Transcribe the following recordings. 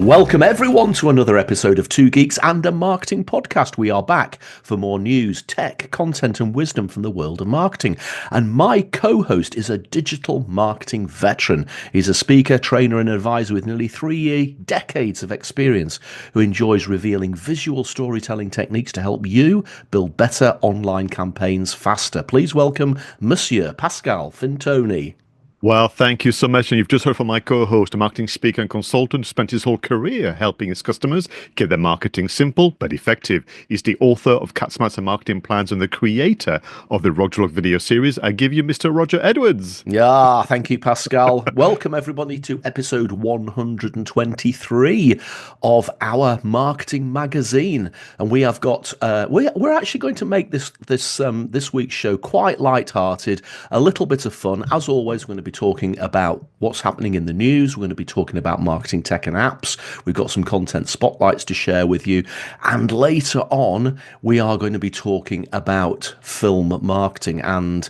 Welcome everyone to another episode of Two Geeks and a Marketing Podcast. We are back for more news, tech, content and wisdom from the world of marketing. And my co-host is a digital marketing veteran. He's a speaker, trainer and advisor with nearly 3 decades of experience who enjoys revealing visual storytelling techniques to help you build better online campaigns faster. Please welcome Monsieur Pascal Fintoni. Well, thank you so much. And you've just heard from my co-host, a marketing speaker and consultant who spent his whole career helping his customers get their marketing simple but effective. He's the author of 𝗧𝗵𝗲 Marketing Plans and the creator of the Roger video series. I give you Mr. Roger Edwards. Yeah, thank you, Pascal. Welcome, everybody, to episode 123 of our marketing magazine. And we have got, we're actually going to make this week's show quite light-hearted, a little bit of fun. As always, we're going to be talking about what's happening in the news. We're going to be talking about marketing tech and apps. We've got some content spotlights to share with you. And later on, we are going to be talking about film marketing. And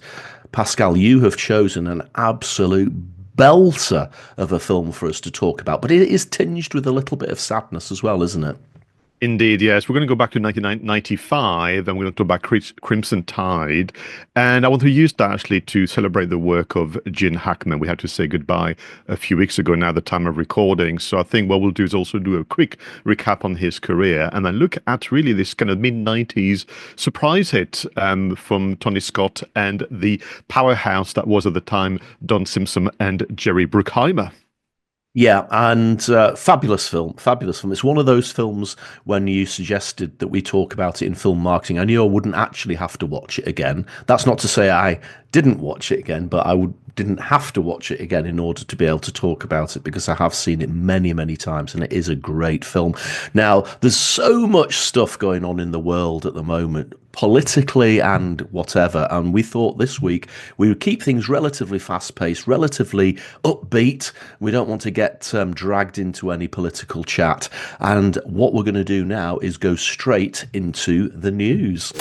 Pascal, you have chosen an absolute belter of a film for us to talk about. But it is tinged with a little bit of sadness as well, isn't it? Indeed, yes. We're going to go back to 1995 and we're going to talk about Crimson Tide. And I want to use that actually to celebrate the work of 𝗔𝗽𝗽𝗀𝗵𝗃. We had to say goodbye a few weeks ago now, the time of recording. So I think what we'll do is also do a quick recap on his career and then look at really this kind of mid-90s surprise hit from Tony Scott and the powerhouse that was at the time Don Simpson and Jerry Bruckheimer. Yeah, and fabulous film, fabulous film. It's one of those films when you suggested that we talk about it in film marketing, I knew I wouldn't actually have to watch it again. That's not to say I didn't watch it again, but didn't have to watch it again in order to be able to talk about it because I have seen it many, many times and it is a great film. Now, there's so much stuff going on in the world at the moment, politically and whatever, and we thought this week we would keep things relatively fast-paced, relatively upbeat. We don't want to get dragged into any political chat, and what we're going to do now is go straight into the news.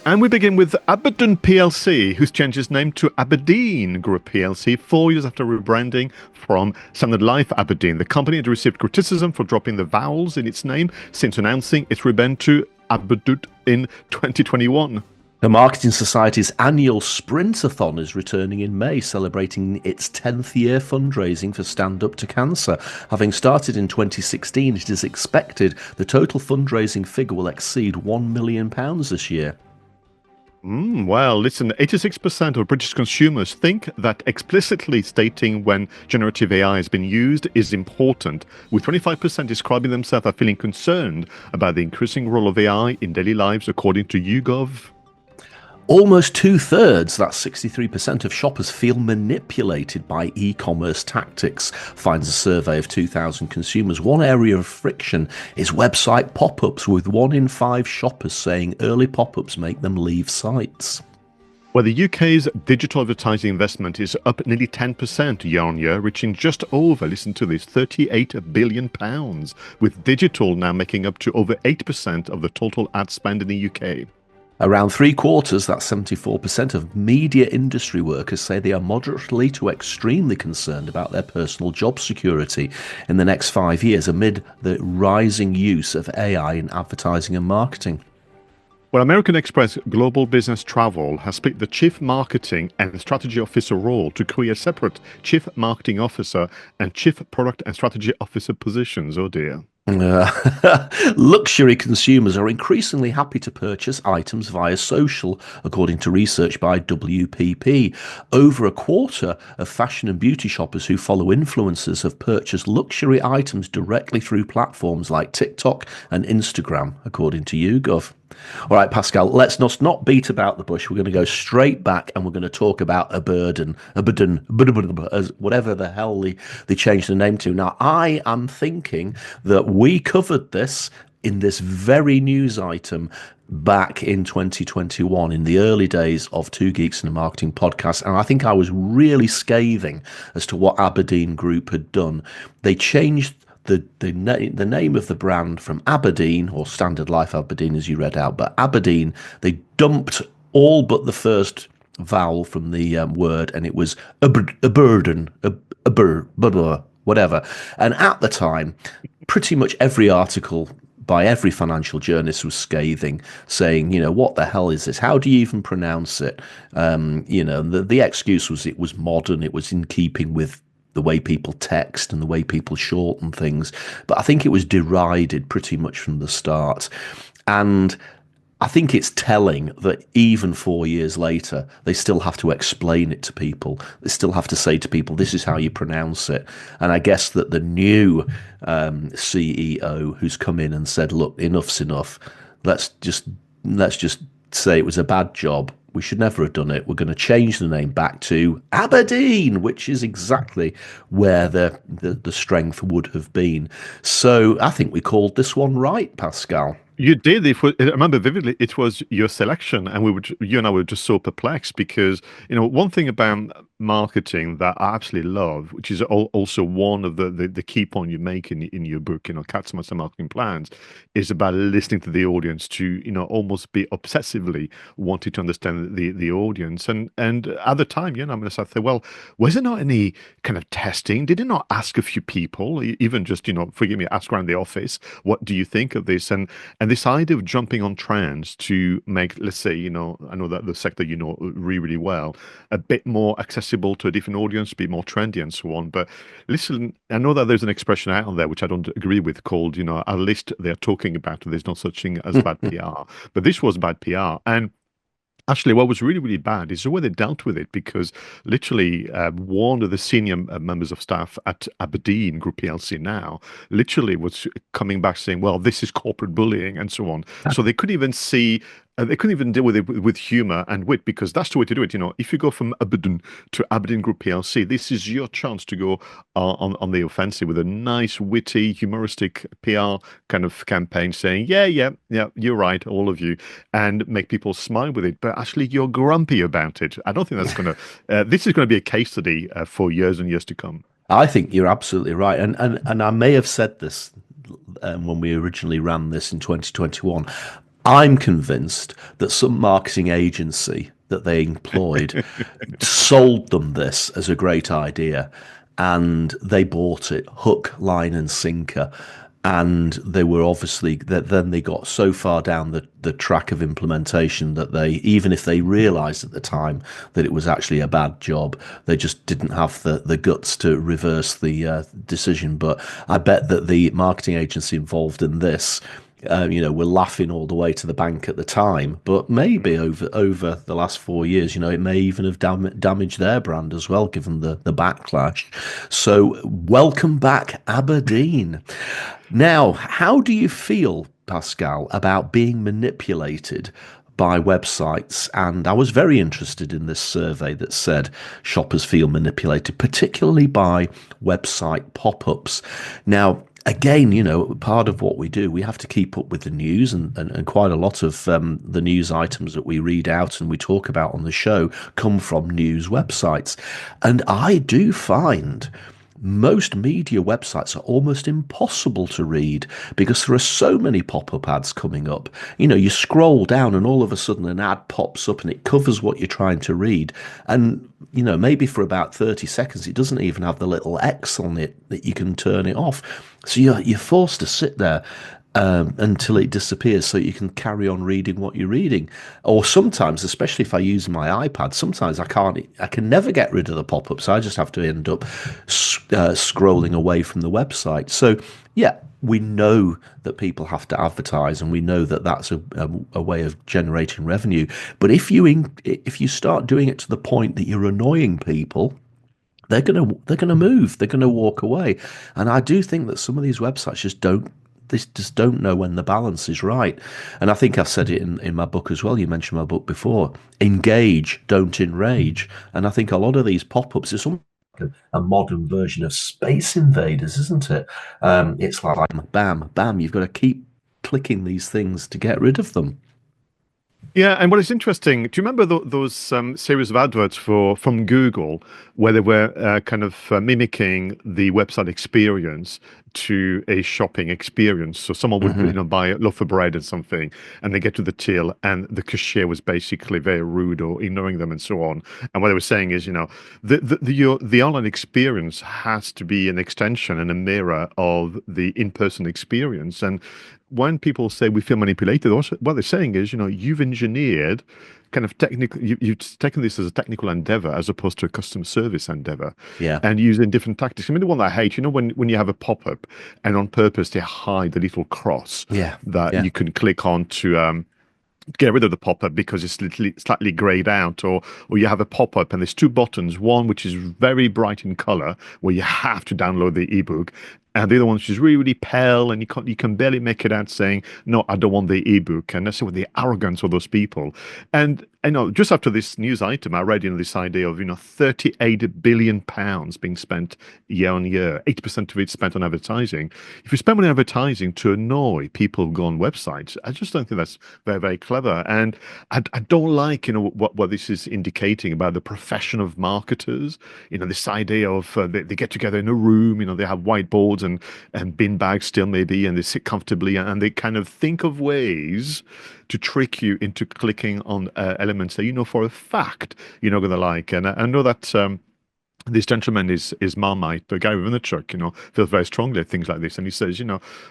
And we begin with Aberdeen PLC, who's changed its name to Aberdeen Group PLC 4 years after rebranding from Standard Life Aberdeen. The company had received criticism for dropping the vowels in its name since announcing its rebrand to Aberdeen in 2021. The Marketing Society's annual Sprintathon is returning in May, celebrating its 10th year fundraising for Stand Up to Cancer. Having started in 2016, it is expected the total fundraising figure will exceed £1 million this year. Well, listen, 86% of British consumers think that explicitly stating when generative AI has been used is important, with 25% describing themselves as feeling concerned about the increasing role of AI in daily lives, according to YouGov. Almost two-thirds, that's 63% of shoppers, feel manipulated by e-commerce tactics, finds a survey of 2,000 consumers. One area of friction is website pop-ups, with 1 in 5 shoppers saying early pop-ups make them leave sites. Well, the UK's digital advertising investment is up nearly 10% year on year, reaching just over, listen to this, £38 billion, with digital now making up to over 8% of the total ad spend in the UK. Around 3/4, that's 74% of media industry workers, say they are moderately to extremely concerned about their personal job security in the next 5 years amid the rising use of AI in advertising and marketing. Well, American Express Global Business Travel has split the Chief Marketing and Strategy Officer role to create separate Chief Marketing Officer and Chief Product and Strategy Officer positions. Oh dear. Luxury consumers are increasingly happy to purchase items via social, according to research by WPP. Over a quarter of fashion and beauty shoppers who follow influencers have purchased luxury items directly through platforms like TikTok and Instagram, according to YouGov. All right, Pascal, let's not beat about the bush. We're going to go straight back and we're going to talk about Aberdeen, whatever the hell they changed the name to. Now, I am thinking that we covered this in this very news item back in 2021, in the early days of Two Geeks and a Marketing Podcast, and I think I was really scathing as to what Aberdeen Group had done. They changed the name of the brand from Aberdeen, or Standard Life Aberdeen as you read out, but Aberdeen, they dumped all but the first vowel from the word, and it was a burden, a blah, blah, whatever. And at the time, pretty much every article by every financial journalist was scathing, saying, what the hell is this? How do you even pronounce it? The excuse was it was modern, it was in keeping with the way people text and the way people shorten things. But I think it was derided pretty much from the start. And I think it's telling that even 4 years later, they still have to explain it to people. They still have to say to people, this is how you pronounce it. And I guess that the new CEO who's come in and said, look, enough's enough. Let's just say it was a bad job. We should never have done it. We're going to change the name back to Aberdeen, which is exactly where the strength would have been. So I think we called this one right, Pascal. You did. I remember vividly, it was your selection, and you and I were just so perplexed because, one thing about marketing that I absolutely love, which is also one of the key point you make in your book, 𝗧𝗵𝗶𝗀 Marketing Plans, is about listening to the audience to, almost be obsessively wanting to understand the audience. And at the time, I'm going to say, well, was there not any kind of testing? Did it not ask a few people, even just, forgive me, ask around the office, what do you think of this? And this idea of jumping on trends to make, let's say, I know that the sector really, really well, a bit more accessible to a different audience, be more trendy and so on. But listen, I know that there's an expression out there which I don't agree with called, at least they're talking about it. There's no such thing as bad PR. But this was bad PR. And actually, what was really, really bad is the way they dealt with it, because literally one of the senior members of staff at Aberdeen Group PLC now literally was coming back saying, well, this is corporate bullying and so on. So they couldn't even see they couldn't even deal with it with humor and wit, because that's the way to do it. If you go from Aberdeen to Aberdeen Group PLC, this is your chance to go on the offensive with a nice, witty, humoristic PR kind of campaign saying, yeah, you're right, all of you, and make people smile with it. But actually, you're grumpy about it. I don't think that's going to, this is going to be a case study for years and years to come. I think you're absolutely right. And I may have said this when we originally ran this in 2021. I'm convinced that some marketing agency that they employed sold them this as a great idea, and they bought it hook, line, and sinker. And they were obviously then they got so far down the track of implementation that they, even if they realized at the time that it was actually a bad job, they just didn't have the guts to reverse the decision. But I bet that the marketing agency involved in this, were laughing all the way to the bank at the time, but maybe over the last 4 years, it may even have damaged their brand as well, given the backlash. So welcome back, Aberdeen. Now, how do you feel, Pascal, about being manipulated by websites? And I was very interested in this survey that said shoppers feel manipulated, particularly by website pop-ups. Now, again, part of what we do, we have to keep up with the news, and quite a lot of the news items that we read out and we talk about on the show come from news websites. And I do find most media websites are almost impossible to read because there are so many pop-up ads coming up. You scroll down and all of a sudden an ad pops up and it covers what you're trying to read. And, maybe for about 30 seconds, it doesn't even have the little X on it that you can turn it off. So you're forced to sit there until it disappears so you can carry on reading what you're reading. Or sometimes, especially if I use my iPad, sometimes I can never get rid of the pop-ups. I just have to end up scrolling away from the website. So yeah, we know that people have to advertise, and we know that that's a way of generating revenue. But if you start doing it to the point that you're annoying people, they're gonna move. They're gonna walk away. And I do think that some of these websites just don't know when the balance is right. And I think I've said it in my book as well. You mentioned my book before. Engage, don't enrage. And I think a lot of these pop-ups is a modern version of Space Invaders, isn't it? It's like bam, bam. You've got to keep clicking these things to get rid of them. Yeah, and what is interesting, do you remember those series of adverts from Google where they were kind of mimicking the website experience, to a shopping experience. So someone would, Hmm. buy a loaf of bread or something, and they get to the till, and the cashier was basically very rude or ignoring them and so on. And what they were saying is, the online experience has to be an extension and a mirror of the in-person experience. And when people say we feel manipulated, also what they're saying is, you've engineered kind of technical, you've taken this as a technical endeavor as opposed to a customer service endeavor, Yeah. and using different tactics. I mean, the one that I hate, when you have a pop-up and on purpose they hide the little cross Yeah. that Yeah. you can click on to get rid of the pop-up because it's slightly grayed out, or you have a pop-up and there's two buttons, one which is very bright in color where you have to download the ebook, and the other one which is really, really pale and you can barely make it out saying, no, I don't want the ebook. And that's what the arrogance of those people. And just after this news item, I read this idea of 38 billion pounds being spent year on year, 80% of it spent on advertising. If you spend money on advertising to annoy people who go on websites, I just don't think that's very, very clever. And I don't like what this is indicating about the profession of marketers. This idea of they get together in a room, they have whiteboards and bin bags still maybe, and they sit comfortably and they kind of think of ways to trick you into clicking on elements that for a fact you're not going to like. And I know that this gentleman is Marmite, the guy with 𝗔𝗃, feels very strongly at things like this, and he says,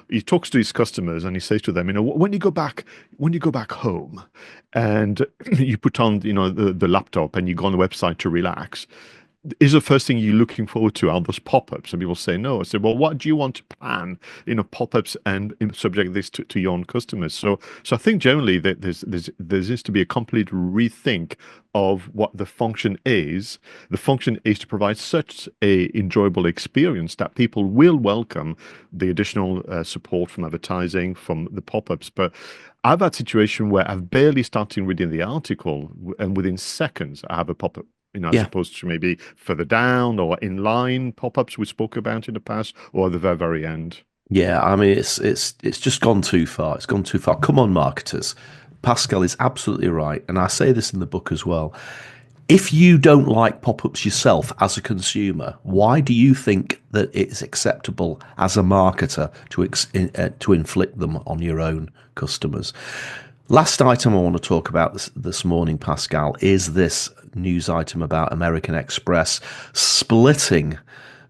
he talks to his customers and he says to them, when you go back home and you put on the laptop and you go on the website to relax, is the first thing you're looking forward to are those pop-ups? And people say no. I said, well, what do you want to plan? Pop-ups and subject this to your own customers. So I think generally that there needs to be a complete rethink of what the function is. The function is to provide such a enjoyable experience that people will welcome the additional support from advertising, from the pop-ups. But I've had a situation where I've barely started reading the article, and within seconds I have a pop-up. As Yeah. opposed to maybe further down or inline pop-ups we spoke about in the past, or at the very, very end. Yeah, I mean it's just gone too far. It's gone too far. Come on, marketers. Pascal is absolutely right, and I say this in the book as well. If you don't like pop-ups yourself as a consumer, why do you think that it's acceptable as a marketer to inflict them on your own customers? Last item I want to talk about this morning, Pascal, is this news item about American Express splitting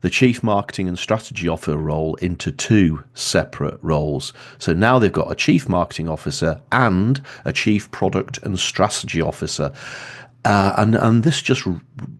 the chief marketing and strategy officer role into two separate roles. So now they've got a chief marketing officer and a chief product and strategy officer. And this just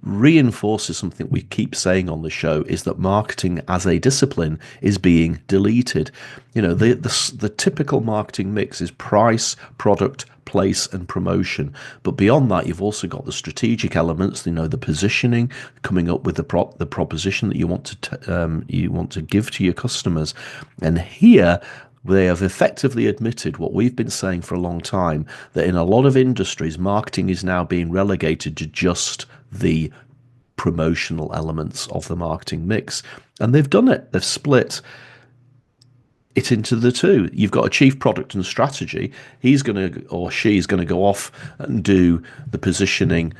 reinforces something we keep saying on the show, is that marketing as a discipline is being deleted. The typical marketing mix is price, product, place, and promotion. But beyond that, you've also got the strategic elements, the positioning, coming up with the proposition that you want to give to your customers. And here, they have effectively admitted what we've been saying for a long time, that in a lot of industries, marketing is now being relegated to just the promotional elements of the marketing mix. And they've done it. They've split it into the two. You've got a chief product and strategy. He's going to, or she's going to go off and do the positioning,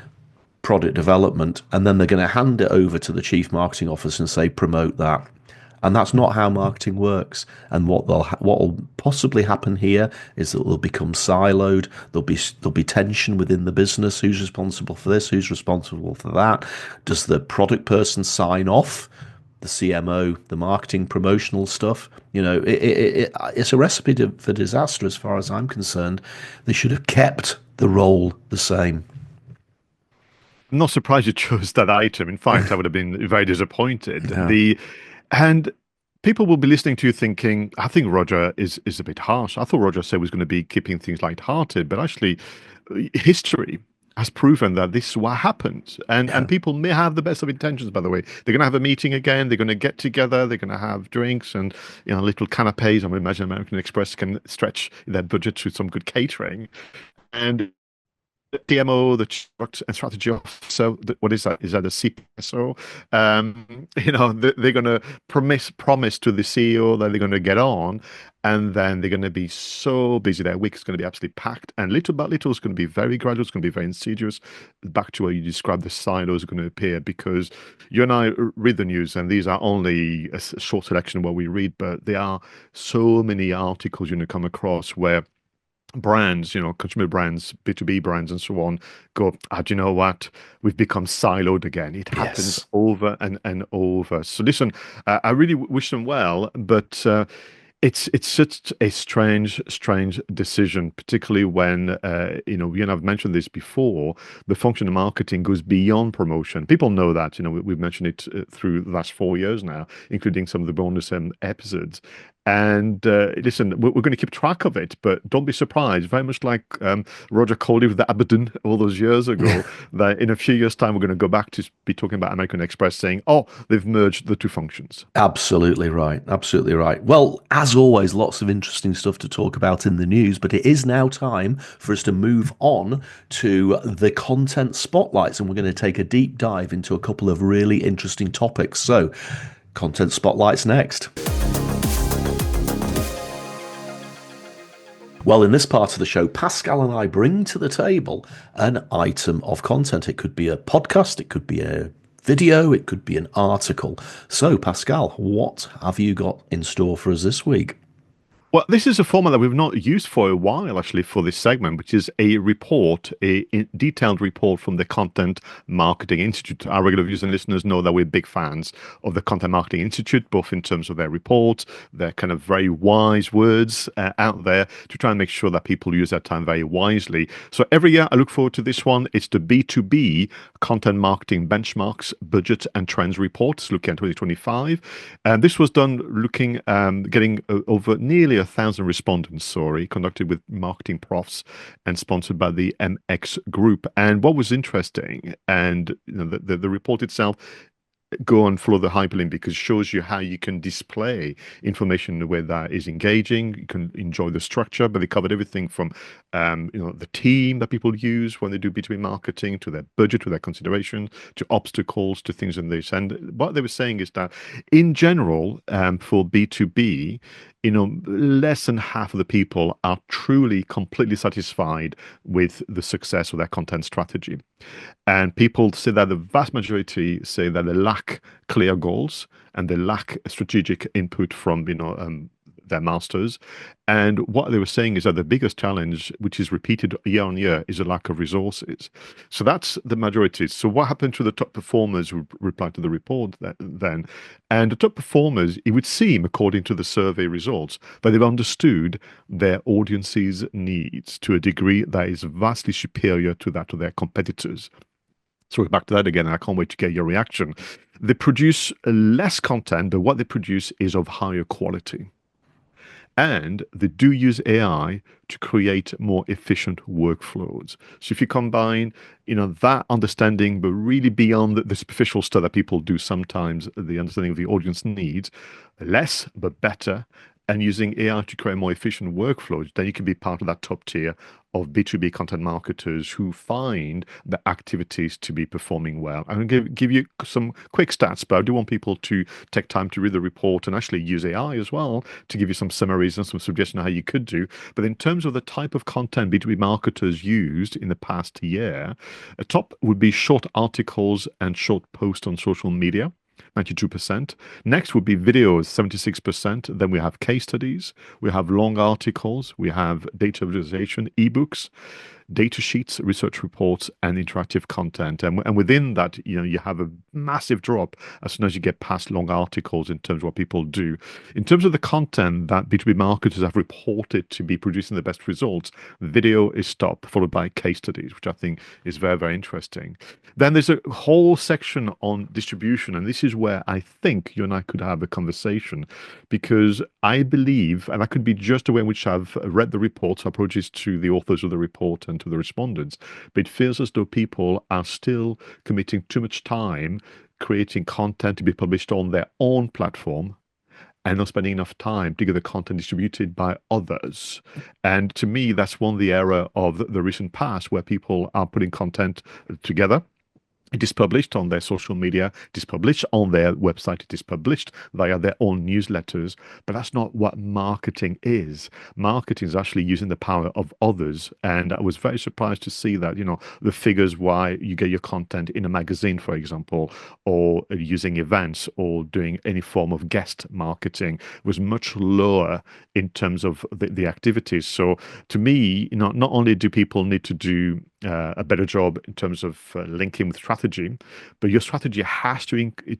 product development, and then they're going to hand it over to the chief marketing officer and say, promote that. And that's not how marketing works. And what will possibly happen here is that they'll become siloed. There'll be tension within the business. Who's responsible for this? Who's responsible for that? Does the product person sign off the CMO, the marketing promotional stuff? It's a recipe for disaster as far as I'm concerned. They should have kept the role the same. I'm not surprised you chose that item. In fact, I would have been very disappointed. Yeah. And people will be listening to you thinking, I think Roger is a bit harsh. I thought Roger said he was going to be keeping things light-hearted, but actually, history has proven that this is what happens. And people may have the best of intentions, by the way. They're going to have a meeting again. They're going to get together. They're going to have drinks and little canapes. I would imagine American Express can stretch their budget to some good catering. And the TMO, the Chief Product and Strategy Officer. What is that? Is that the CPSO? They're going to promise to the CEO that they're going to get on, and then they're going to be so busy. Their week is going to be absolutely packed, and little by little, it's going to be very gradual. It's going to be very insidious. Back to where you described, the silos are going to appear because you and I read the news, and these are only a short selection of what we read, but there are so many articles you're going to come across where brands, consumer brands, B2B brands, and so on, go, do you know what? We've become siloed again. It happens Yes. over and over. So listen, I really wish them well, but it's such a strange decision, particularly when you and I've mentioned this before. The function of marketing goes beyond promotion. People know that. We've mentioned it through the last 4 years now, including some of the bonus episodes. And listen, we're going to keep track of it, but don't be surprised. Very much like Roger Coley with the Abaddon all those years ago, that in a few years' time, we're going to go back to be talking about American Express saying, oh, they've merged the two functions. Absolutely right. Absolutely right. Well, as always, lots of interesting stuff to talk about in the news, but it is now time for us to move on to the content spotlights, and we're going to take a deep dive into a couple of really interesting topics. So, content spotlights next. Well, in this part of the show, Pascal and I bring to the table an item of content. It could be a podcast, it could be a video, it could be an article. So, Pascal, what have you got in store for us this week? Well, this is a format that we've not used for a while, actually, for this segment, which is a report, a detailed report from the Content Marketing Institute. Our regular viewers and listeners know that we're big fans of the Content Marketing Institute, both in terms of their reports, their kind of very wise words out there to try and make sure that people use their time very wisely. So every year, I look forward to this one. It's the B2B Content Marketing Benchmarks, Budget and Trends Reports, looking at 2025. And this was done getting over nearly 1,000 respondents, conducted with marketing profs and sponsored by the MX Group. And what was interesting, and the report itself, go and follow the hyperlink because it shows you how you can display information in a way that is engaging. You can enjoy the structure, but they covered everything from the team that people use when they do B2B marketing, to their budget, to their considerations, to obstacles, to things in this. And what they were saying is that in general, for B2B, less than half of the people are truly completely satisfied with the success of their content strategy. And people say that the vast majority say that they lack clear goals and they lack strategic input from their masters. And what they were saying is that the biggest challenge, which is repeated year on year, is a lack of resources. So that's the majority. So what happened to the top performers who replied to the report then? And the top performers, it would seem, according to the survey results, that they've understood their audience's needs to a degree that is vastly superior to that of their competitors. So we're back to that again, and I can't wait to get your reaction. They produce less content, but what they produce is of higher quality. And they do use AI to create more efficient workflows. So if you combine, that understanding, but really beyond the superficial stuff that people do sometimes, the understanding of the audience needs, less but better, and using AI to create more efficient workflows, then you can be part of that top tier of B2B content marketers who find the activities to be performing well. I'm going to give you some quick stats, but I do want people to take time to read the report and actually use AI as well to give you some summaries and some suggestions on how you could do. But in terms of the type of content B2B marketers used in the past year, a top would be short articles and short posts on social media. 92%. Next would be videos, 76%. Then we have case studies, we have long articles, we have data visualization, ebooks, data sheets, research reports, and interactive content. And within that, you have a massive drop as soon as you get past long articles in terms of what people do. In terms of the content that B2B marketers have reported to be producing the best results, video is top, followed by case studies, which I think is very, very interesting. Then there's a whole section on distribution, and this is where I think you and I could have a conversation, because I believe, and that could be just the way in which I've read the report, so approaches to the authors of the report and to the respondents, but it feels as though people are still committing too much time creating content to be published on their own platform and not spending enough time to get the content distributed by others. And to me, that's one of the era of the recent past where people are putting content together. It is published on their social media, it is published on their website, it is published via their own newsletters, but that's not what marketing is. Marketing is actually using the power of others. And I was very surprised to see that, the figures why you get your content in a magazine, for example, or using events or doing any form of guest marketing was much lower in terms of the activities. So to me, not only do people need to do a better job in terms of linking with strategy, but your strategy has to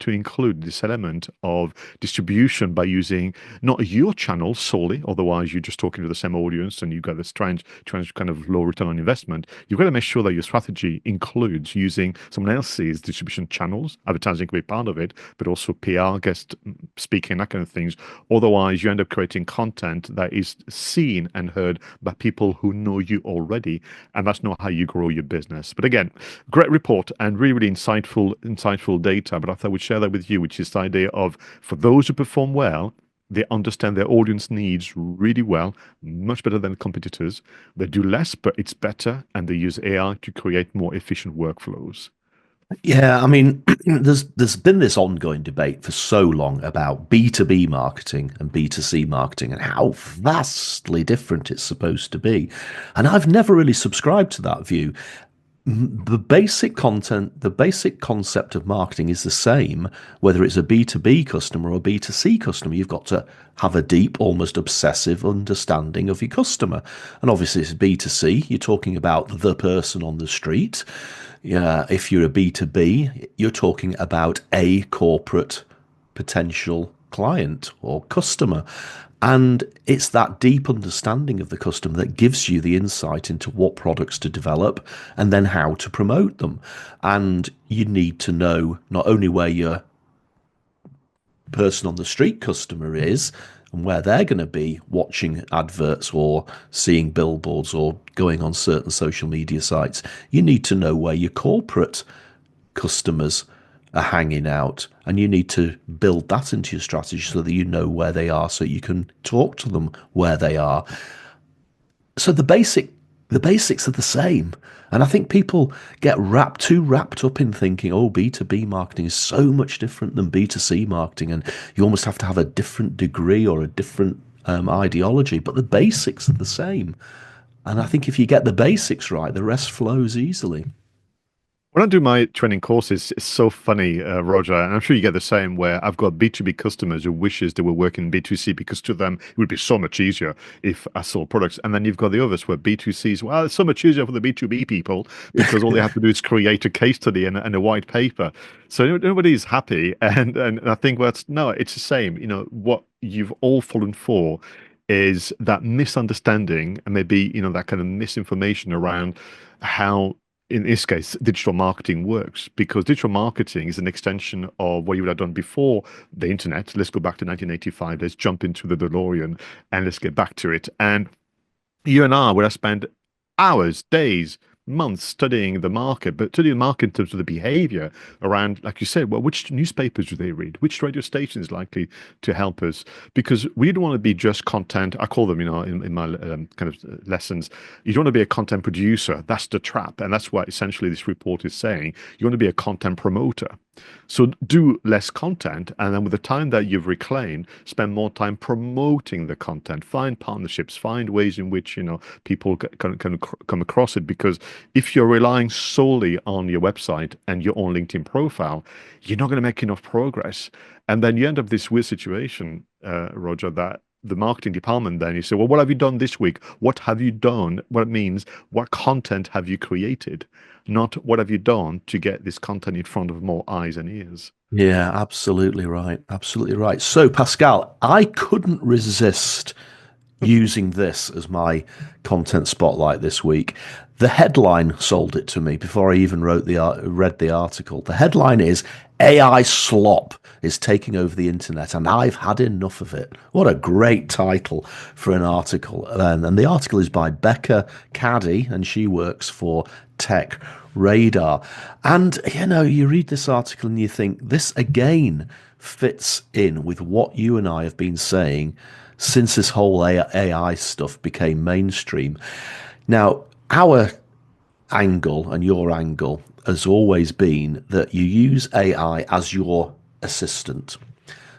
include this element of distribution by using not your channel solely, otherwise you're just talking to the same audience and you've got this strange kind of low return on investment. You've got to make sure that your strategy includes using someone else's distribution channels. Advertising can be part of it, but also PR, guest speaking, that kind of things. Otherwise, you end up creating content that is seen and heard by people who know you already, and that's not how you grow your business. But again, great report and really, really insightful data. But I thought I would share that with you, which is the idea of, for those who perform well, they understand their audience needs really well, much better than competitors. They do less, but it's better, and they use AI to create more efficient workflows. Yeah, I mean, there's been this ongoing debate for so long about B2B marketing and B2C marketing and how vastly different it's supposed to be. And I've never really subscribed to that view. The basic concept of marketing is the same, whether it's a B2B customer or a B2C customer. You've got to have a deep, almost obsessive understanding of your customer. And obviously, it's B2C. You're talking about the person on the street. Yeah, if you're a B2B, you're talking about a corporate potential client or customer. And it's that deep understanding of the customer that gives you the insight into what products to develop and then how to promote them. And you need to know not only where your person on the street customer is and where they're going to be watching adverts or seeing billboards or going on certain social media sites. You need to know where your corporate customers are hanging out, and you need to build that into your strategy so that you know where they are, so you can talk to them where they are. So the basics are the same. And I think people get too wrapped up in thinking, oh, B2B marketing is so much different than B2C marketing, and you almost have to have a different degree or a different ideology, but the basics are the same. And I think if you get the basics right, the rest flows easily. When I do my training courses, it's so funny, Roger, and I'm sure you get the same, where I've got B2B customers who wishes they were working B2C because to them it would be so much easier if I sold products. And then you've got the others where B2C is, well, it's so much easier for the B2B people because all they have to do is create a case study and a white paper. So nobody's happy. And I think, well, it's the same. What you've all fallen for is that misunderstanding and maybe, that kind of misinformation around how, in this case, digital marketing works, because digital marketing is an extension of what you would have done before the internet. Let's go back to 1985. Let's jump into the DeLorean and let's get back to it. And you and I would have spent hours, days, months studying the market, but studying the market in terms of the behavior around, like you said, well, which newspapers do they read? Which radio station is likely to help us? Because we don't want to be just content. I call them, in my kind of lessons, you don't want to be a content producer. That's the trap. And that's what essentially this report is saying. You want to be a content promoter. So do less content, and then with the time that you've reclaimed, spend more time promoting the content. Find partnerships, find ways in which people can come across it. Because if you're relying solely on your website and your own LinkedIn profile, you're not going to make enough progress, and then you end up this weird situation, Roger, that the marketing department, then you say, well, what have you done this week? What have you done? What it means, what content have you created? Not what have you done to get this content in front of more eyes and ears. Yeah, absolutely right. Absolutely right. So, Pascal, I couldn't resist using this as my content spotlight this week. The headline sold it to me before I even read the article. The headline is AI Slop is taking over the internet, and I've had enough of it. What a great title for an article. And the article is by Rebecca Caddy, and she works for TechRadar. And, you read this article and you think, this again fits in with what you and I have been saying since this whole AI stuff became mainstream. Now, our angle and your angle has always been that you use AI as your assistant.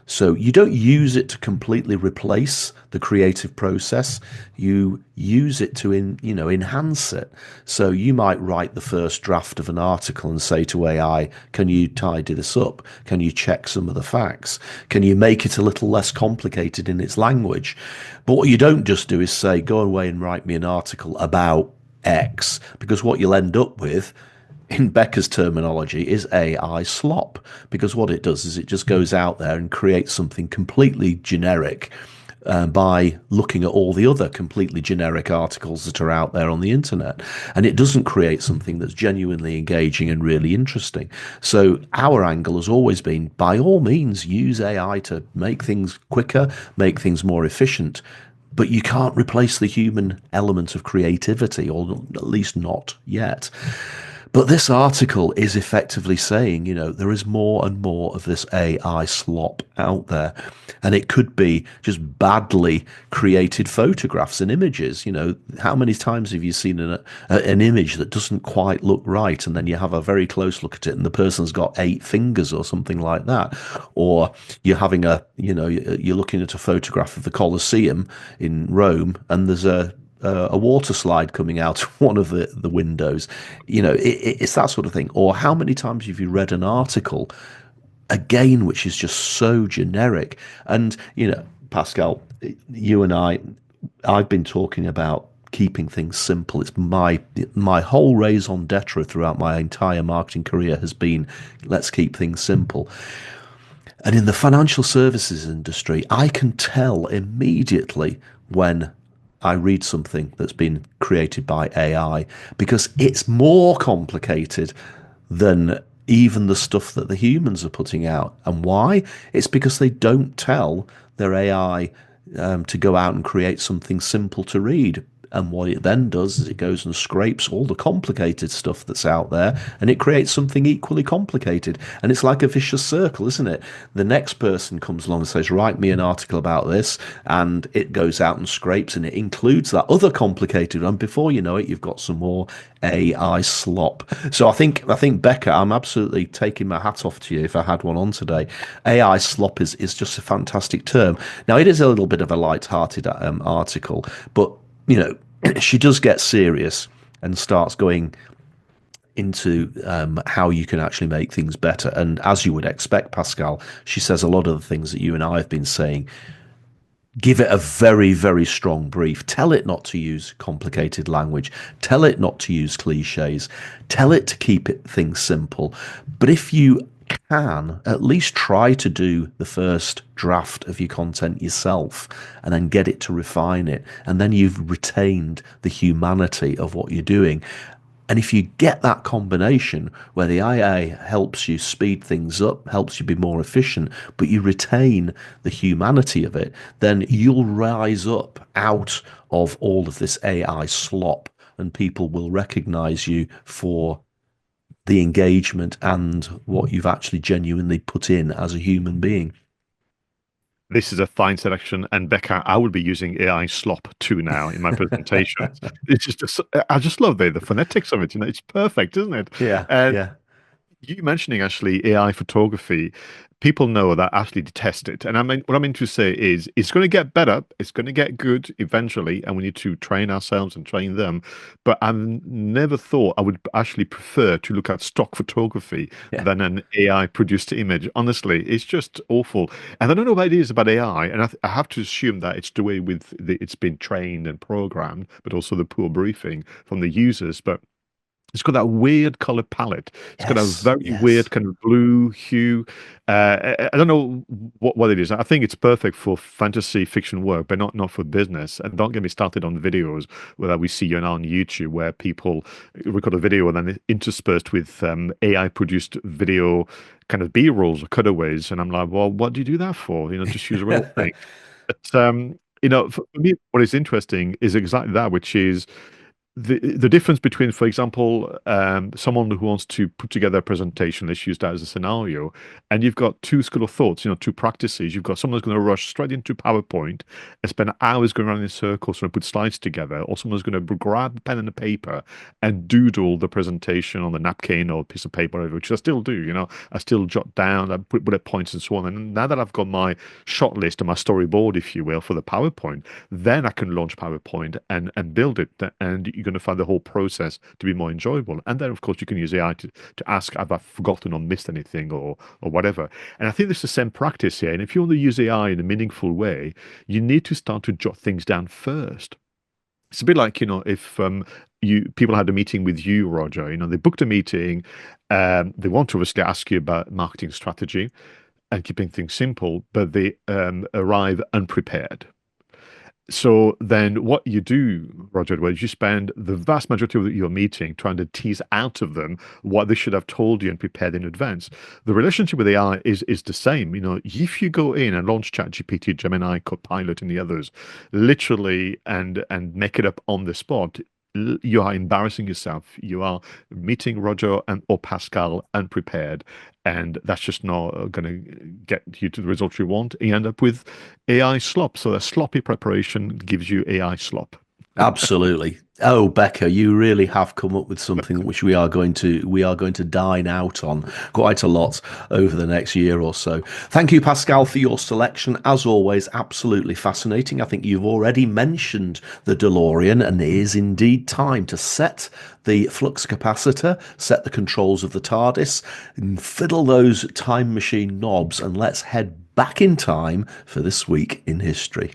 So you don't use it to completely replace the creative process. You use it to enhance it. So you might write the first draft of an article and say to AI, can you tidy this up? Can you check some of the facts? Can you make it a little less complicated in its language? But what you don't just do is say, go away and write me an article about X, because what you'll end up with, in Becker's terminology, is AI slop, because what it does is it just goes out there and creates something completely generic by looking at all the other completely generic articles that are out there on the internet. And it doesn't create something that's genuinely engaging and really interesting. So our angle has always been, by all means, use AI to make things quicker, make things more efficient. But you can't replace the human element of creativity, or at least not yet. But this article is effectively saying, there is more and more of this AI slop out there. And it could be just badly created photographs and images. How many times have you seen an image that doesn't quite look right? And then you have a very close look at it and the person's got 8 fingers or something like that. Or you're having you're looking at a photograph of the Colosseum in Rome and there's a water slide coming out of one of the windows. It's that sort of thing. Or how many times have you read an article, again, which is just so generic? And, Pascal, you and I've been talking about keeping things simple. It's my whole raison d'etre throughout my entire marketing career has been, let's keep things simple. And in the financial services industry, I can tell immediately when I read something that's been created by AI, because it's more complicated than even the stuff that the humans are putting out. And why? It's because they don't tell their AI to go out and create something simple to read. And what it then does is it goes and scrapes all the complicated stuff that's out there and it creates something equally complicated. And it's like a vicious circle, isn't it? The next person comes along and says, write me an article about this. And it goes out and scrapes and it includes that other complicated. And before you know it, you've got some more AI slop. So I think Becca, I'm absolutely taking my hat off to you if I had one on today. AI slop is just a fantastic term. Now, it is a little bit of a light-hearted article, but she does get serious and starts going into how you can actually make things better. And as you would expect, Pascal, she says a lot of the things that you and I have been saying. Give it a very, very strong brief. Tell it not to use complicated language. Tell it not to use cliches. Tell it to keep things simple. But if you can at least try to do the first draft of your content yourself and then get it to refine it, and then you've retained the humanity of what you're doing. And if you get that combination where the AI helps you speed things up, helps you be more efficient, but you retain the humanity of it, then you'll rise up out of all of this AI slop and people will recognize you for the engagement and what you've actually genuinely put in as a human being. This is a fine selection, and Becca, I will be using AI slop too now in my presentation. It's just, I just love the phonetics of it. It's perfect, isn't it? Yeah, And yeah. you mentioning actually AI photography, people know that I actually detest it. And I mean, what I mean to say is it's going to get better, it's going to get good eventually, and we need to train ourselves and train them. But I've never thought I would actually prefer to look at stock photography Yeah. than an AI produced image. Honestly, it's just awful. And I don't know what it is about AI, and I have to assume that it's the way it's been trained and programmed, but also the poor briefing from the users. But it's got that weird color palette. It's got a Yes, very yes. weird kind of blue hue. I don't know what it is. I think it's perfect for fantasy fiction work, but not for business. And don't get me started on videos where we see now on YouTube where people record a video and then interspersed with AI produced video kind of B-rolls or cutaways. And I'm like, well, what do you do that for? Just use a real thing. But for me, what is interesting is exactly that, which is the difference between, for example, someone who wants to put together a presentation, let's use that as a scenario, and you've got two school of thoughts, two practices. You've got someone who's going to rush straight into PowerPoint and spend hours going around in circles and put slides together, or someone's going to grab a pen and a paper and doodle the presentation on the napkin or piece of paper, whatever, which I still do. I still jot down, I put bullet points and so on. And now that I've got my shot list and my storyboard, if you will, for the PowerPoint, then I can launch PowerPoint and build it. And you're going to find the whole process to be more enjoyable. And then, of course, you can use AI to ask, have I forgotten or missed anything or whatever. And I think there's the same practice here. And if you want to use AI in a meaningful way, you need to start to jot things down first. It's a bit like, if people had a meeting with you, Roger, they booked a meeting, they want to obviously ask you about marketing strategy and keeping things simple, but they arrive unprepared. So then what you do, Roger, is you spend the vast majority of your meeting trying to tease out of them what they should have told you and prepared in advance. The relationship with AI is the same. If you go in and launch ChatGPT, Gemini, Copilot, and the others, literally, and make it up on the spot, you are embarrassing yourself. You are meeting Roger or Pascal unprepared, and that's just not going to get you to the results you want. You end up with AI slop. So a sloppy preparation gives you AI slop. Absolutely. Oh, Becca, you really have come up with something which we are going to dine out on quite a lot over the next year or so. Thank you, Pascal, for your selection. As always, absolutely fascinating. I think you've already mentioned the DeLorean, and it is indeed time to set the flux capacitor, set the controls of the TARDIS, and fiddle those time machine knobs, and let's head back in time for this week in history.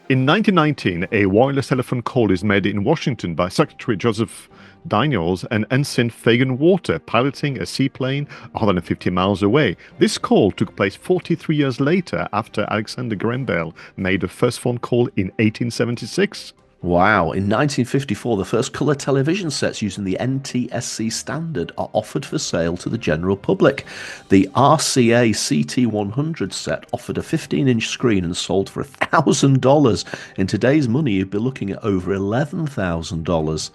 In 1919, a wireless telephone call is made in Washington by Secretary Joseph Daniels and Ensign Fagan Walter, piloting a seaplane 150 miles away. This call took place 43 years later, after Alexander Graham Bell made the first phone call in 1876. Wow. In 1954, the first colour television sets using the NTSC standard are offered for sale to the general public. The RCA CT100 set offered a 15-inch screen and sold for $1,000. In today's money, you'd be looking at over $11,000.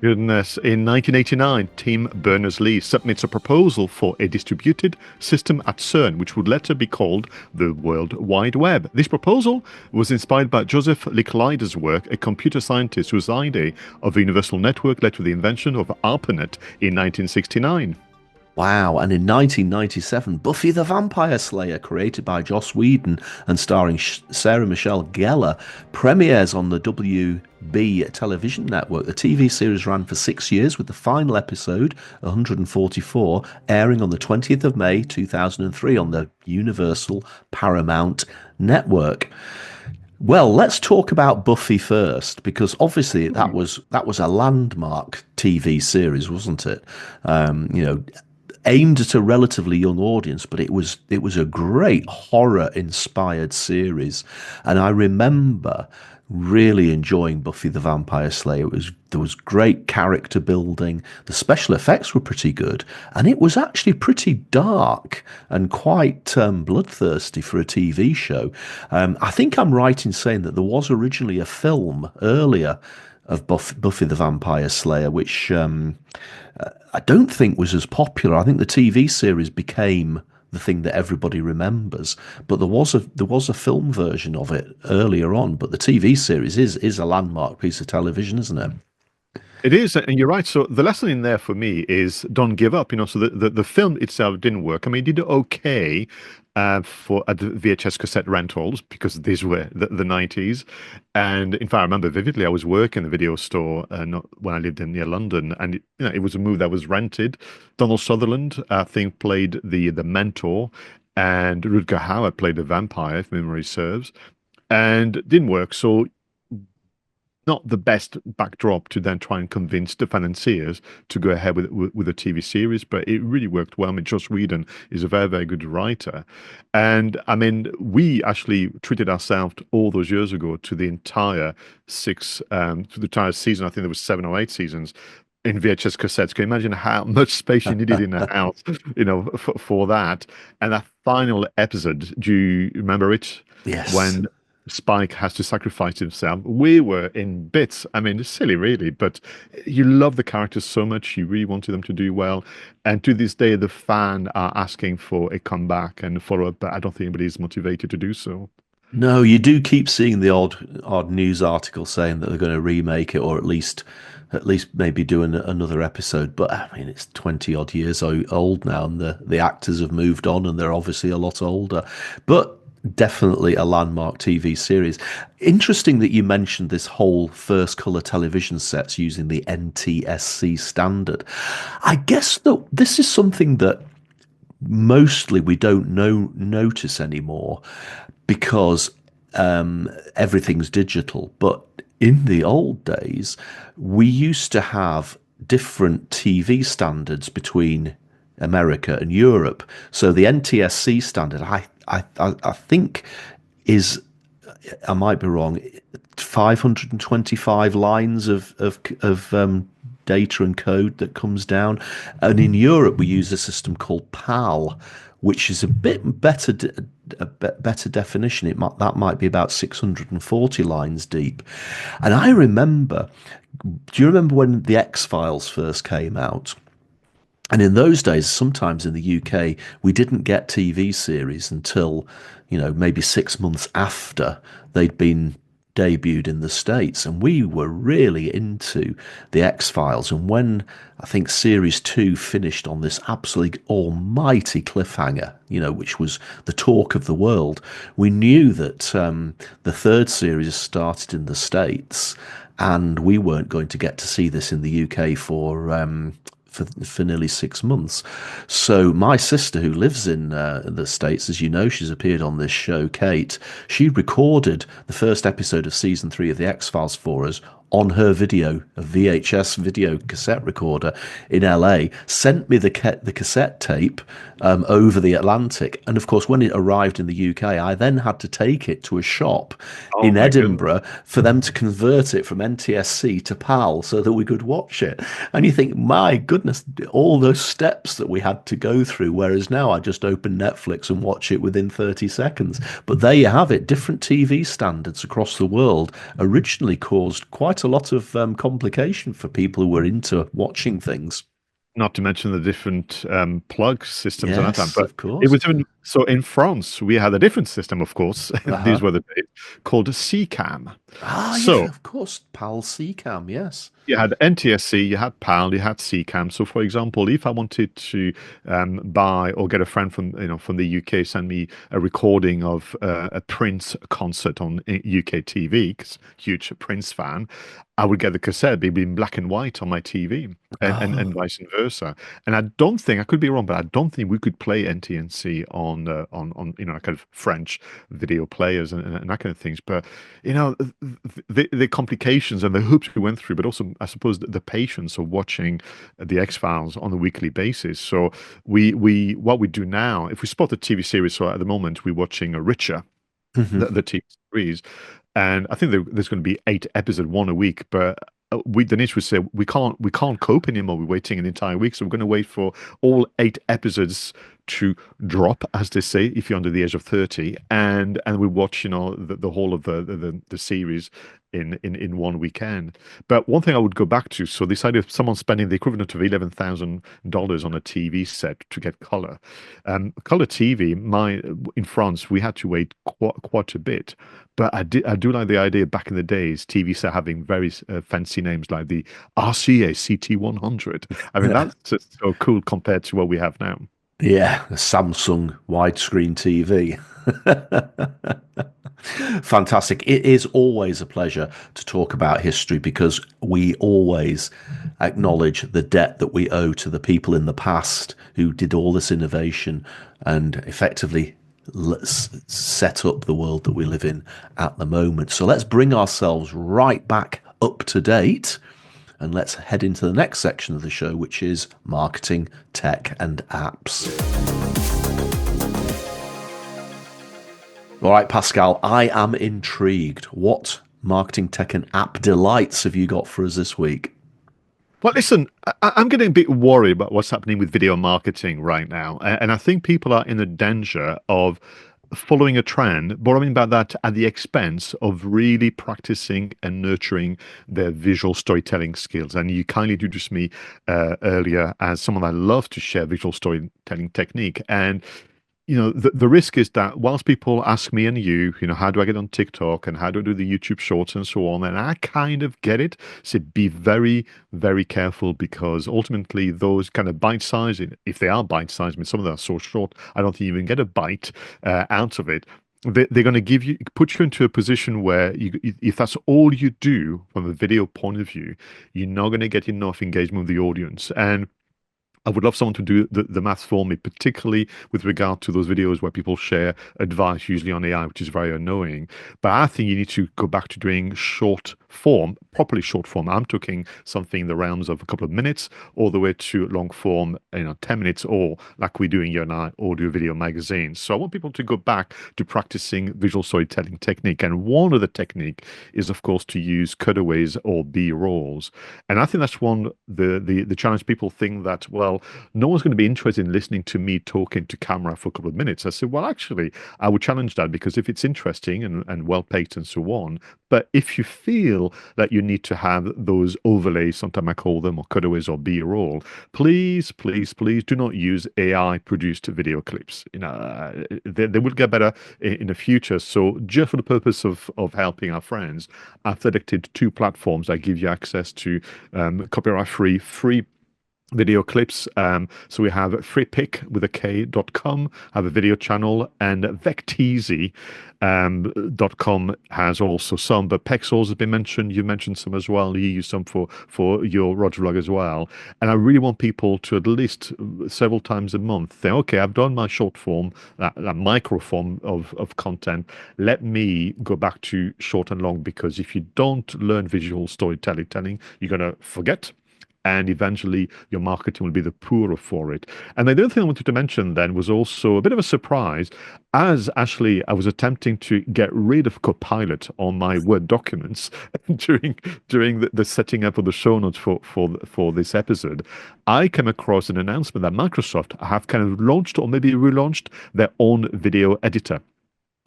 Goodness. In 1989, Tim Berners-Lee submits a proposal for a distributed system at CERN, which would later be called the World Wide Web. This proposal was inspired by Joseph Licklider's work, a computer scientist whose idea of a universal network led to the invention of ARPANET in 1969. Wow, and in 1997, Buffy the Vampire Slayer, created by Joss Whedon and starring Sarah Michelle Gellar, premieres on the WB television network. The TV series ran for 6 years, with the final episode, 144, airing on the 20th of May 2003 on the Universal Paramount Network. Well, let's talk about Buffy first, because obviously that was a landmark TV series, wasn't it? Aimed at a relatively young audience, but it was a great horror-inspired series, and I remember really enjoying Buffy the Vampire Slayer. There was great character building, the special effects were pretty good, and it was actually pretty dark and quite bloodthirsty for a TV show. I think I'm right in saying that there was originally a film earlier of Buffy the Vampire Slayer, which I don't think was as popular. I think the TV series became the thing that everybody remembers, but there was a film version of it earlier on. But the TV series is a landmark piece of television, isn't it? It is, and you're right. So the lesson in there for me is don't give up. So the film itself didn't work. I mean, it did okay for the VHS cassette rentals, because these were the 90s. And in fact, I remember vividly, I was working in the video store when I lived near London, and it was a movie that was rented. Donald Sutherland, I think, played the mentor, and Rutger Hauer played the vampire, if memory serves, and it didn't work. So not the best backdrop to then try and convince the financiers to go ahead with a TV series, but it really worked well. I mean, Joss Whedon is a very, very good writer. And I mean, we actually treated ourselves all those years ago to the entire season. I think there was 7 or 8 seasons in VHS cassettes. Can you imagine how much space you needed in a house, for that? And that final episode, do you remember it? Yes. When Spike has to sacrifice himself. We were in bits. I mean, it's silly, really, but you love the characters so much. You really wanted them to do well. And to this day, the fan are asking for a comeback and follow-up, but I don't think anybody's motivated to do so. No, you do keep seeing the odd news article saying that they're going to remake it, or at least maybe do another episode. But I mean, it's 20 odd years old now, and the actors have moved on, and they're obviously a lot older. But definitely a landmark TV series. Interesting that you mentioned this whole first color television sets using the NTSC standard. I guess that this is something that mostly we don't notice anymore because everything's digital. But in the old days, we used to have different TV standards between America and Europe. So the NTSC standard, I think, is, I might be wrong, 525 lines of data and code that comes down. And in Europe, we use a system called PAL, which is a bit better, a better definition. That might be about 640 lines deep. And I remember, do you remember when the X-Files first came out? And in those days, sometimes in the UK, we didn't get TV series until, maybe 6 months after they'd been debuted in the States. And we were really into the X-Files. And when I think series 2 finished on this absolutely almighty cliffhanger, which was the talk of the world, we knew that the third series started in the States, and we weren't going to get to see this in the UK for nearly 6 months. So my sister, who lives in the States, as you know, she's appeared on this show, Kate, she recorded the first episode of season 3 of The X-Files for us on her video, a VHS video cassette recorder in LA, sent me the cassette tape over the Atlantic. And of course, when it arrived in the UK, I then had to take it to a shop in Edinburgh for them to convert it from NTSC to PAL so that we could watch it. And you think, my goodness, all those steps that we had to go through, whereas now I just open Netflix and watch it within 30 seconds. But there you have it. Different TV standards across the world originally caused quite a lot of complication for people who were into watching things. Not to mention the different plug systems at that time. Yes, But of course. it was even so in France, we had a different system, of course. These were the days, called 𝗧𝗵𝗲. Yeah, of course. PAL 𝗧𝗵𝗲, yes. You had NTSC, you had PAL, you had 𝗧𝗵𝗲. So, for example, if I wanted to buy or get a friend from the UK send me a recording of a Prince concert on UK TV, because huge Prince fan, I would get the cassette, it'd be in black and white on my TV, and vice versa. And I don't think, I could be wrong, but I don't think we could play NTNC on kind of French video players and that kind of things. But the complications and the hoops we went through, but also I suppose the patience of watching the X-Files on a weekly basis. So what we do now, if we spot a TV series, so at the moment we're watching 𝗓𝗏, the TV series, and I think there's going to be 8 episodes, one a week, but Denise would say we can't cope anymore. We're waiting an entire week, so we're going to wait for all 8 episodes to drop, as they say, if you're under the age of 30, and we watch the whole of the series in one weekend. But one thing I would go back to, so this idea of someone spending the equivalent of $11,000 on a TV set to get color. Color TV, in France, we had to wait quite a bit. But I do like the idea back in the days, TV set having very fancy names like the RCA CT100. I mean, that's just so cool compared to what we have now. Yeah, a Samsung widescreen TV. Fantastic. It is always a pleasure to talk about history because we always acknowledge the debt that we owe to the people in the past who did all this innovation and effectively set up the world that we live in at the moment. So let's bring ourselves right back up to date. And let's head into the next section of the show, which is marketing, tech, and apps. All right, Pascal, I am intrigued. What marketing, tech, and app delights have you got for us this week? Well, listen, I'm getting a bit worried about what's happening with video marketing right now. And I think people are in the danger of following a trend, but I mean by that at the expense of really practicing and nurturing their visual storytelling skills. And you kindly introduced me earlier as someone that loves to share visual storytelling technique. And the risk is that whilst people ask me and how do I get on TikTok and how do I do the YouTube shorts and so on, and I kind of get it. So be very, very careful, because ultimately those kind of bite size, if they are bite size, I mean, some of them are so short, I don't think you even get a bite out of it. They're going to put you into a position where if that's all you do from a video point of view, you're not going to get enough engagement with the audience. And I would love someone to do the maths for me, particularly with regard to those videos where people share advice, usually on AI, which is very annoying. But I think you need to go back to doing short form, properly short form. I'm talking something in the realms of a couple of minutes all the way to long form, 10 minutes, or like we do in your and I audio video magazines. So I want people to go back to practicing visual storytelling technique. And one of the technique is, of course, to use cutaways or B-rolls. And I think that's one, the challenge. People think that, well, no one's going to be interested in listening to me talking to camera for a couple of minutes. I said, well, actually, I would challenge that, because if it's interesting and well paced and so on, but if you feel that you need to have those overlays, sometimes I call them, or cutaways or B-roll, please, please, please do not use AI produced video clips. They will get better in the future. So just for the purpose of helping our friends, I've selected two platforms that give you access to copyright free video clips. So we have freepik with a k.com, have a video channel, and 𝗧𝗵𝗲 has also some, but Pexels has been mentioned. You mentioned some as well. You use some for your Roger vlog as well. And I really want people to at least several times a month think, okay, I've done my short form, that micro form of content. Let me go back to short and long, because if you don't learn visual storytelling, you're going to forget. And eventually your marketing will be the poorer for it. And the other thing I wanted to mention then was also a bit of a surprise, as actually I was attempting to get rid of Copilot on my Word documents during the setting up of the show notes for this episode. I came across an announcement that Microsoft have kind of launched, or maybe relaunched, their own video editor.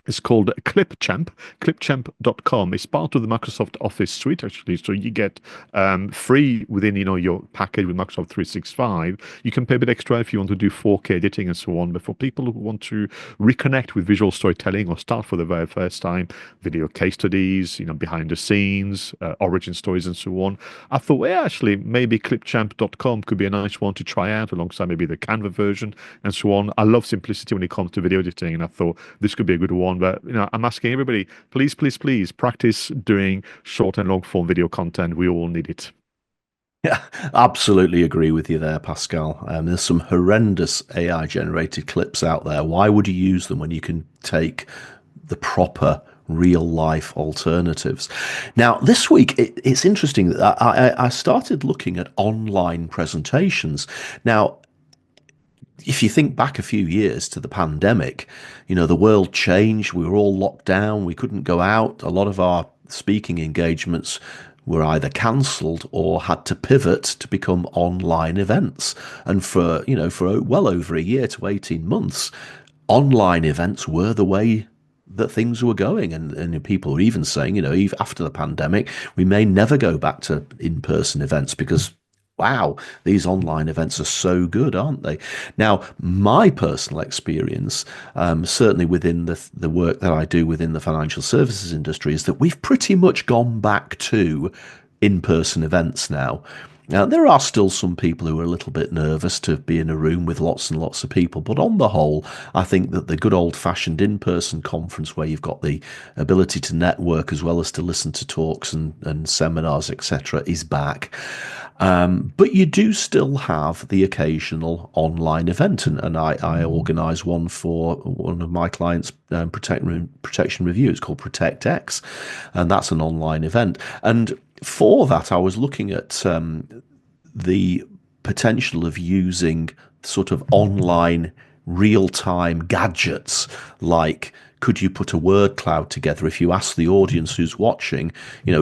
It's called 𝗧𝗵𝗲.com. It's part of the Microsoft Office suite, actually. So you get free within, your package with Microsoft 365. You can pay a bit extra if you want to do 4K editing and so on. But for people who want to reconnect with visual storytelling or start for the very first time, video case studies, behind the scenes, origin stories and so on, I thought, well, actually, maybe 𝗧𝗵𝗲.com could be a nice one to try out alongside maybe the Canva version and so on. I love simplicity when it comes to video editing, and I thought this could be a good one. But I'm asking everybody, please, please, please practice doing short and long form video content. We all need it. Yeah, absolutely agree with you there, Pascal. There's some horrendous AI generated clips out there. Why would you use them when you can take the proper real life alternatives? Now, this week, it's interesting that I started looking at online presentations. Now, if you think back a few years to the pandemic, the world changed. We were all locked down. We couldn't go out. A lot of our speaking engagements were either cancelled or had to pivot to become online events. And for well over a year to 18 months, online events were the way that things were going. And people were even saying, even after the pandemic, we may never go back to in-person events because, wow, these online events are so good, aren't they? Now, my personal experience, certainly within the work that I do within the financial services industry, is that we've pretty much gone back to in-person events now. Now, there are still some people who are a little bit nervous to be in a room with lots and lots of people, but on the whole, I think that the good old-fashioned in-person conference where you've got the ability to network as well as to listen to talks and seminars, etc., is back. But you do still have the occasional online event, and I organise one for one of my clients' protection review. It's called ProtectX, and that's an online event. And for that, I was looking at the potential of using sort of online real-time gadgets, like could you put a word cloud together if you ask the audience who's watching,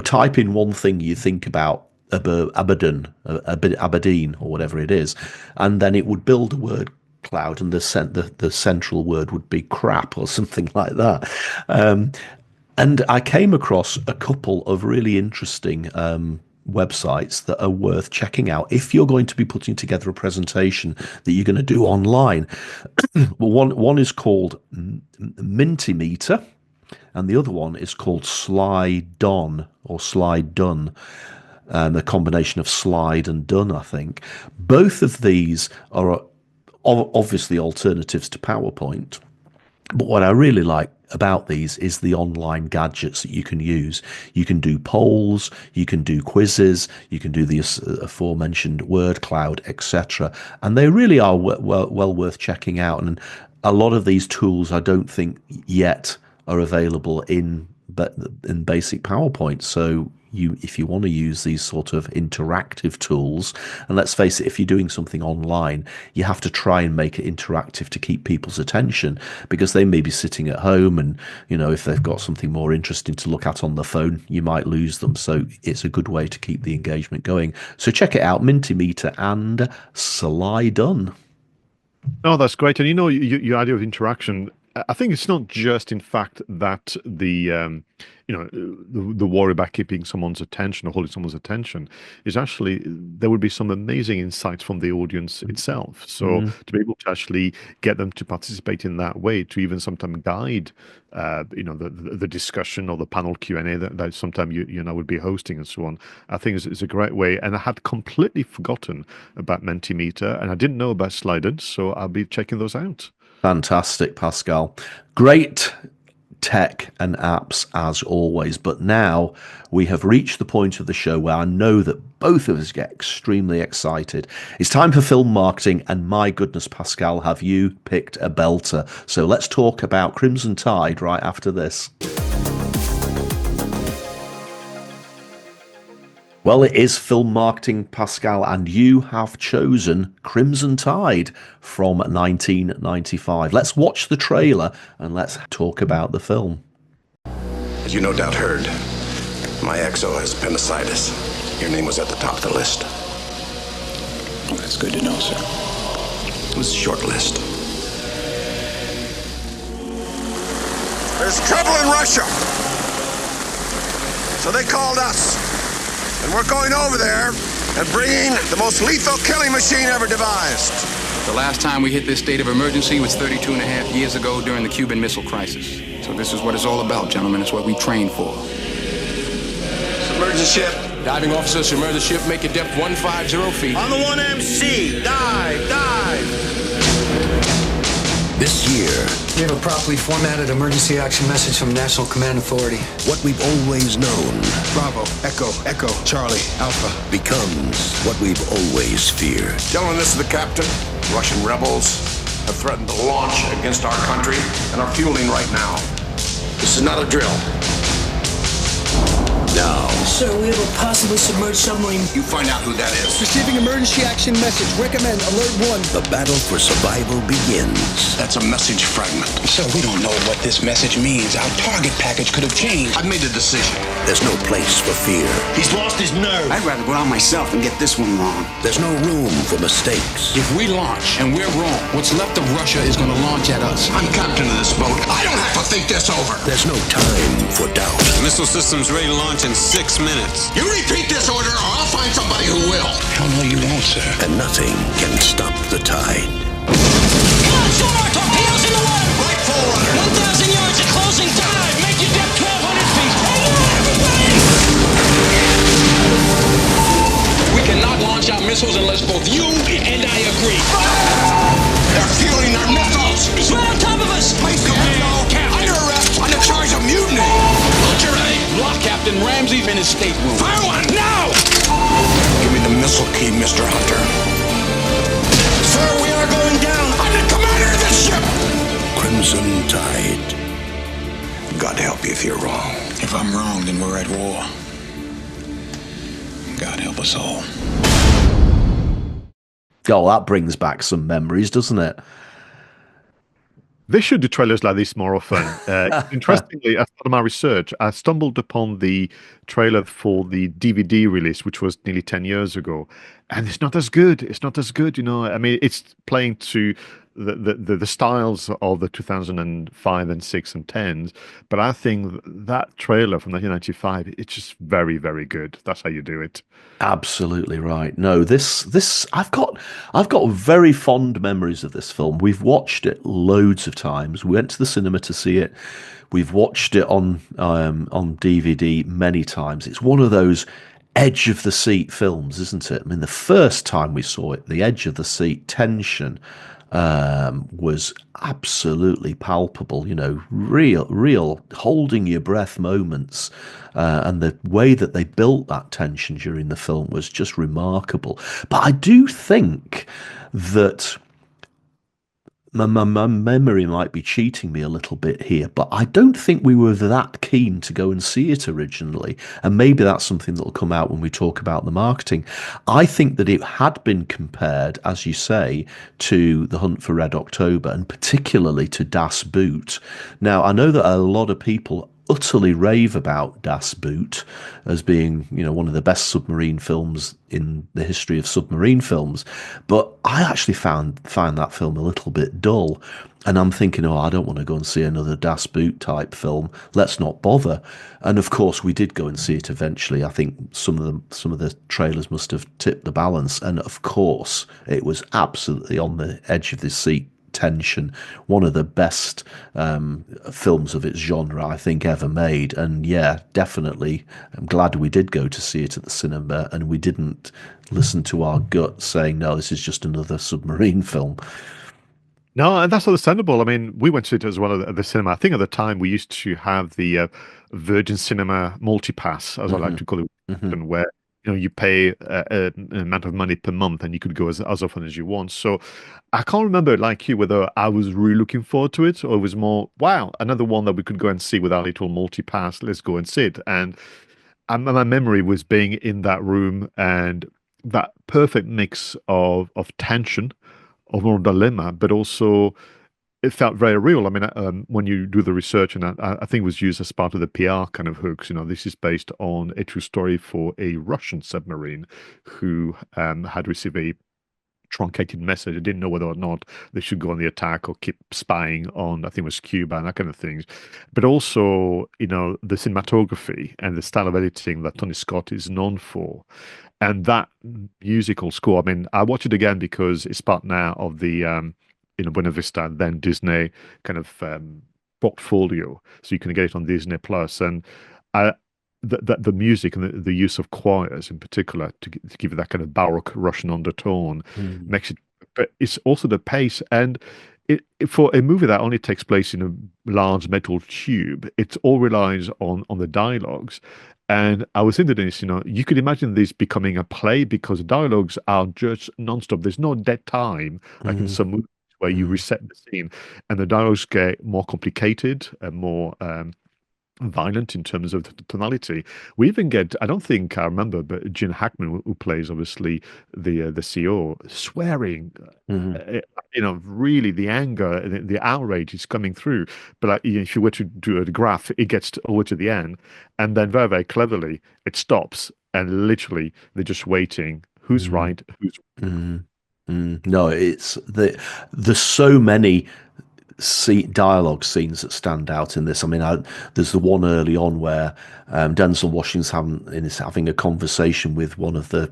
type in one thing you think about Aberdeen or whatever it is, and then it would build a word cloud, and the central word would be crap or something like that. And I came across a couple of really interesting websites that are worth checking out if you're going to be putting together a presentation that you're going to do online. Well, one is called Mentimeter, and the other one is called Slidon or Slidun. A combination of slide and done, I think. Both of these are obviously alternatives to PowerPoint. But what I really like about these is the online gadgets that you can use. You can do polls, you can do quizzes, you can do the aforementioned word cloud, etc. And they really are well worth checking out. And a lot of these tools I don't think yet are available in basic PowerPoint. So if you want to use these sort of interactive tools, and let's face it, if you're doing something online, you have to try and make it interactive to keep people's attention, because they may be sitting at home and, if they've got something more interesting to look at on the phone, you might lose them. So it's a good way to keep the engagement going. So check it out, Mentimeter and Slidun. Oh, that's great. And your idea of interaction, I think it's not just, in fact, that the worry about keeping someone's attention or holding someone's attention is actually there would be some amazing insights from the audience itself. So to be able to actually get them to participate in that way, to even sometimes guide, the discussion or the panel Q&A that sometimes you would be hosting and so on, I think is a great way. And I had completely forgotten about Mentimeter, and I didn't know about Slided, so I'll be checking those out. Fantastic, Pascal. Great tech and apps as always. But now we have reached the point of the show where I know that both of us get extremely excited. It's time for film marketing, and my goodness, Pascal, have you picked a belter? So let's talk about Crimson Tide right after this. Well, it is film marketing, Pascal, and you have chosen Crimson Tide from 1995. Let's watch the trailer and let's talk about the film. As you no doubt heard, my XO has appendicitis. Your name was at the top of the list. Well, that's good to know, sir. It was a short list. There's trouble in Russia. So they called us. And we're going over there and bringing the most lethal killing machine ever devised. The last time we hit this state of emergency was 32 and a half years ago during the Cuban Missile Crisis. So this is what it's all about, gentlemen. It's what we trained for. Submerge the ship. Diving officer, submerge the ship, make it depth 150 feet. On the 1MC, dive! This year, we have a properly formatted emergency action message from National Command Authority. what we've always known Bravo, Echo, Charlie, Alpha. becomes what we've always feared. Gentlemen, this is the captain. Russian rebels have threatened to launch against our country and are fueling right now. This is not a drill. Now, Sir, we have a possibly submerged submarine. You find out who that is. Receiving emergency action message. Recommend alert 1. the battle for survival begins. That's a message fragment. Sir, we don't know what this message means. Our target package could have changed. I've made a decision. There's no place for fear. He's lost his nerve. I'd rather go out myself and get this one wrong. There's no room for mistakes. If we launch and we're wrong, what's left of Russia is going to launch at us. I'm captain of this boat. I don't have to think this over. There's no time for doubt. Missile systems ready to launch in 6 minutes. You repeat this order or I'll find somebody who will. Hell no, you won't, sir. And nothing can stop the tide. Sonar torpedoes in the water! Right forward. 1,000 yards of closing dive! Make your depth 1,200 feet! We cannot launch our missiles unless both you and I agree. They're fueling their missiles. He's right on top of us! Place commando. Under arrest. Under charge of mutiny. Launch your ready. Lock Captain Ramsey in his stateroom. Fire one. Now. Give me the missile key, Mr. Hunter. Sir, we are going down. I'm the commander of this ship. Crimson Tide. God help you if you're wrong. If I'm wrong, then we're at war. God help us all. Oh, that brings back some memories, doesn't it? They should do trailers like this more often. Interestingly, as part of my research, I stumbled upon the trailer for the DVD release, which was nearly 10 years ago. And it's not as good. It's not as good, I mean, it's playing to the styles of the 2005 and 6 and 10s, but I think that trailer from 1995, it's just very, very good. That's how you do it. Absolutely right. No, this I've got very fond memories of this film. We've watched it loads of times. We went to the cinema to see it. We've watched it on DVD many times. It's one of those edge of the seat films, isn't it? I mean, the first time we saw it, the edge of the seat tension was absolutely palpable. You know, real holding your breath moments, and the way that they built that tension during the film was just remarkable. But I do think that my memory might be cheating me a little bit here, but I don't think we were that keen to go and see it originally. And maybe that's something that will come out when we talk about the marketing. I think that it had been compared, as you say, to The Hunt for Red October, and particularly to Das Boot. Now, I know that a lot of people utterly rave about Das Boot as being, you know, one of the best submarine films in the history of submarine films, but I actually found that film a little bit dull, and I'm thinking, oh, I don't want to go and see another Das Boot type film. Let's not bother. And of course, we did go and see it eventually. I think some of the trailers must have tipped the balance, and of course, it was absolutely on the edge of the seat tension, one of the best films of its genre I think ever made. And yeah, definitely I'm glad we did go to see it at the cinema and we didn't listen to our gut saying, no, this is just another submarine film. No, and that's understandable. I mean, we went to it as well at the cinema. I think at the time we used to have the Virgin Cinema multipass, as I like to call it, where you pay an amount of money per month and you could go as often as you want. So I can't remember, like you, whether I was really looking forward to it or it was more, wow, another one that we could go and see with our little multi-pass. Let's go and see it. And my memory was being in that room and that perfect mix of tension, of more dilemma, but also it felt very real. I mean, when you do the research, and I think it was used as part of the PR kind of hooks, this is based on a true story for a Russian submarine who had received a truncated message. They didn't know whether or not they should go on the attack or keep spying on, I think it was Cuba and that kind of things. But also, the cinematography and the style of editing that Tony Scott is known for. And that musical score, I mean, I watch it again because it's part now of the Buena Vista, then Disney kind of portfolio, so you can get it on Disney Plus. And the music and the use of choirs in particular to give it that kind of baroque Russian undertone makes it. But it's also the pace, and for a movie that only takes place in a large metal tube, it all relies on the dialogues. And I was thinking this, you could imagine this becoming a play because dialogues are just nonstop. There's no dead time like in some movies where you reset the scene, and the dialogues get more complicated and more violent in terms of the tonality. We even get, I don't think I remember, but Gene Hackman, who plays obviously the CEO, swearing, really the anger, the outrage is coming through. But if you were to do a graph, it gets over to the end, and then very, very cleverly it stops, and literally they're just waiting. Who's right? Who's wrong? No, it's there's so many dialogue scenes that stand out in this. I mean, there's the one early on where Denzel Washington is having a conversation with one of the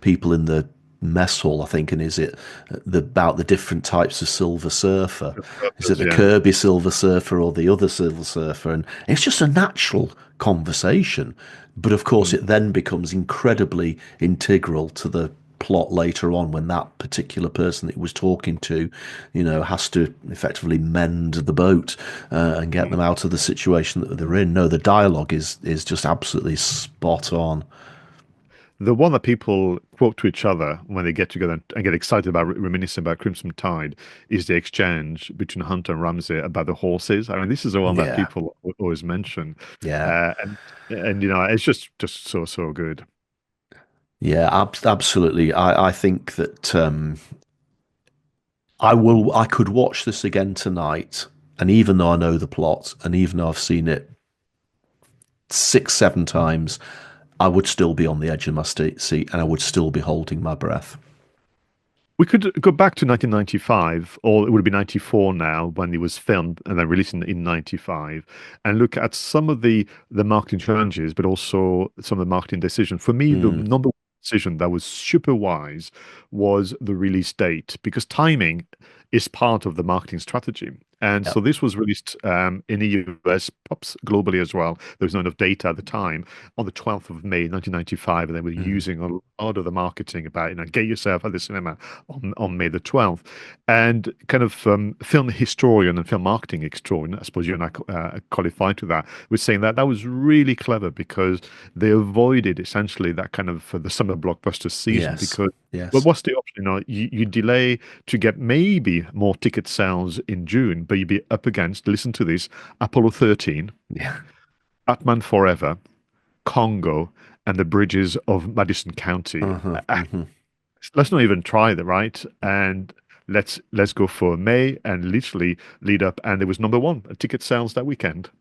people in the mess hall, I think, and is it about the different types of Silver Surfer? Is it the Kirby Silver Surfer or the other Silver Surfer? And it's just a natural conversation, but of course it then becomes incredibly integral to the plot later on when that particular person that he was talking to, has to effectively mend the boat and get them out of the situation that they're in. No, the dialogue is just absolutely spot on. The one that people quote to each other when they get together and get excited about reminiscing about Crimson Tide is the exchange between Hunter and Ramsey about the horses. I mean, this is the one that people always mention. Yeah. And it's just so good. Yeah, absolutely. I think that I could watch this again tonight, and even though I know the plot, and even though I've seen it 6-7 times, I would still be on the edge of my seat, and I would still be holding my breath. We could go back to 1995, or it would be 94 now when it was filmed and then released in 95, and look at some of the marketing challenges, but also some of the marketing decisions. For me, the number one decision that was super wise was the release date, because timing is part of the marketing strategy. And so this was released in the US, perhaps globally as well. There was not enough data at the time, on the 12th of May, 1995, and they were using a lot of the marketing about, get yourself at the cinema on May the 12th. And kind of film historian and film marketing historian, I suppose you and I qualify to that, was saying that was really clever because they avoided essentially that kind of the summer blockbuster season. Because well, what's the option? You delay to get maybe more ticket sales in June, but you'd be up against, listen to this, Apollo 13, Batman Forever, Congo, and the bridges of Madison County. Let's not even try that, right? And let's go for May and literally lead up. And it was number one ticket sales that weekend.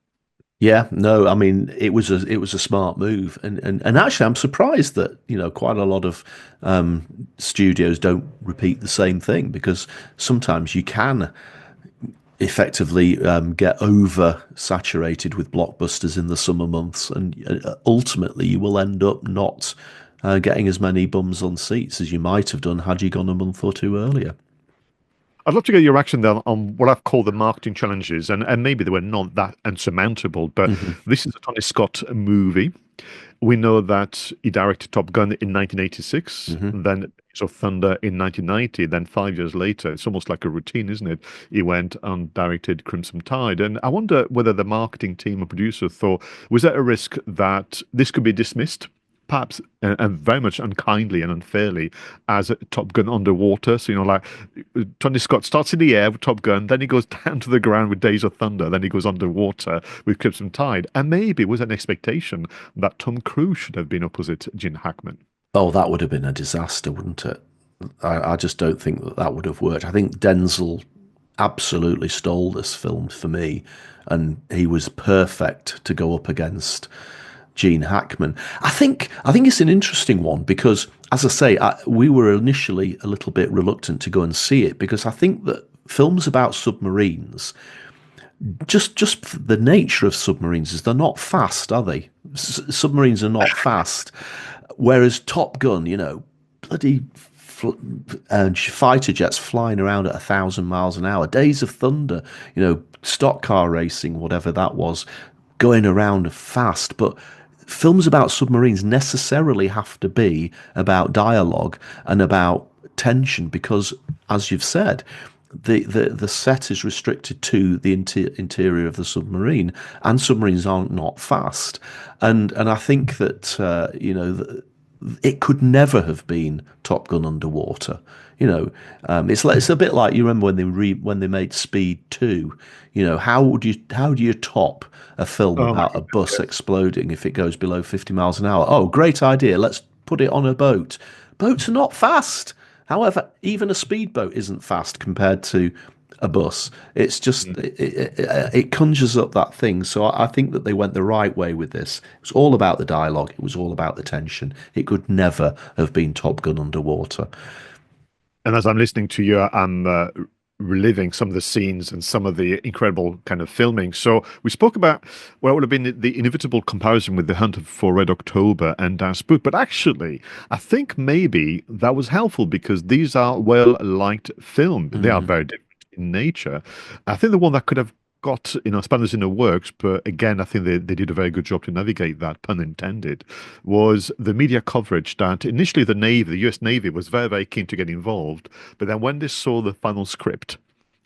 Yeah, no, I mean it was a smart move, and actually I'm surprised that quite a lot of studios don't repeat the same thing, because sometimes you can effectively get oversaturated with blockbusters in the summer months, and ultimately you will end up not getting as many bums on seats as you might have done had you gone a month or two earlier. I'd love to get your reaction then on what I've called the marketing challenges, and maybe they were not that insurmountable, but this is a Tony Scott movie. We know that he directed Top Gun in 1986, then Thunder in 1990, then 5 years later, it's almost like a routine, isn't it? He went and directed Crimson Tide. And I wonder whether the marketing team and producer thought, was there a risk that this could be dismissed, perhaps, and very much unkindly and unfairly, as a Top Gun underwater? So, like Tony Scott starts in the air with Top Gun, then he goes down to the ground with Days of Thunder, then he goes underwater with Crimson Tide. And maybe it was an expectation that Tom Cruise should have been opposite Gene Hackman. Oh, that would have been a disaster, wouldn't it? I just don't think that would have worked. I think Denzel absolutely stole this film for me, and he was perfect to go up against Gene Hackman. I think it's an interesting one because, as I say, we were initially a little bit reluctant to go and see it, because I think that films about submarines, just the nature of submarines is they're not fast, are they? Submarines are not fast, whereas Top Gun, bloody fighter jets flying around at 1,000 miles an hour, Days of Thunder, stock car racing, whatever that was, going around fast. But films about submarines necessarily have to be about dialogue and about tension, because, as you've said, the set is restricted to the interior of the submarine, and submarines aren't not fast. And I think that it could never have been Top Gun underwater. It's a bit like, you remember when they made Speed 2. How do you top a film about a bus exploding if it goes below 50 miles an hour? Oh, great idea. Let's put it on a boat. Boats are not fast. However, even a speedboat isn't fast compared to a bus. It's just, it conjures up that thing. So I think that they went the right way with this. It was all about the dialogue. It was all about the tension. It could never have been Top Gun underwater. And as I'm listening to you, I'm reliving some of the scenes and some of the incredible kind of filming. So we spoke about what would have been the inevitable comparison with The Hunt for Red October and Das Boot. But actually, I think maybe that was helpful, because these are well-liked films. They are very different in nature. I think the one that could have got spanners in the works, but again, I think they did a very good job to navigate that, pun intended, was the media coverage that initially the US Navy was very, very keen to get involved, but then when they saw the final script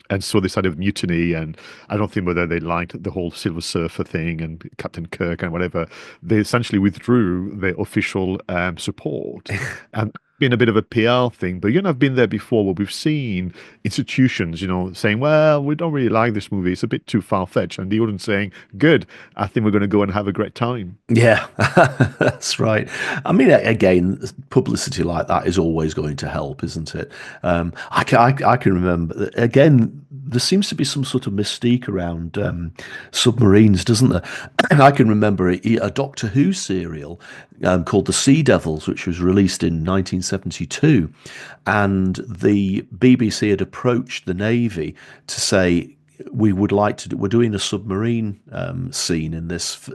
and saw this side of mutiny, and I don't think whether they liked the whole Silver Surfer thing and Captain Kirk and whatever, they essentially withdrew their official support. And been a bit of a PR thing, but I've been there before, where we've seen institutions, saying, well, we don't really like this movie, it's a bit too far-fetched, and the audience saying, good, I think we're going to go and have a great time. Yeah, that's right. I mean, again, publicity like that is always going to help, isn't it? I can remember, again, there seems to be some sort of mystique around submarines, doesn't there? I can remember a Doctor Who serial called The Sea Devils, which was released in 1972, and the BBC had approached the Navy to say, we would like to we're doing a submarine scene in this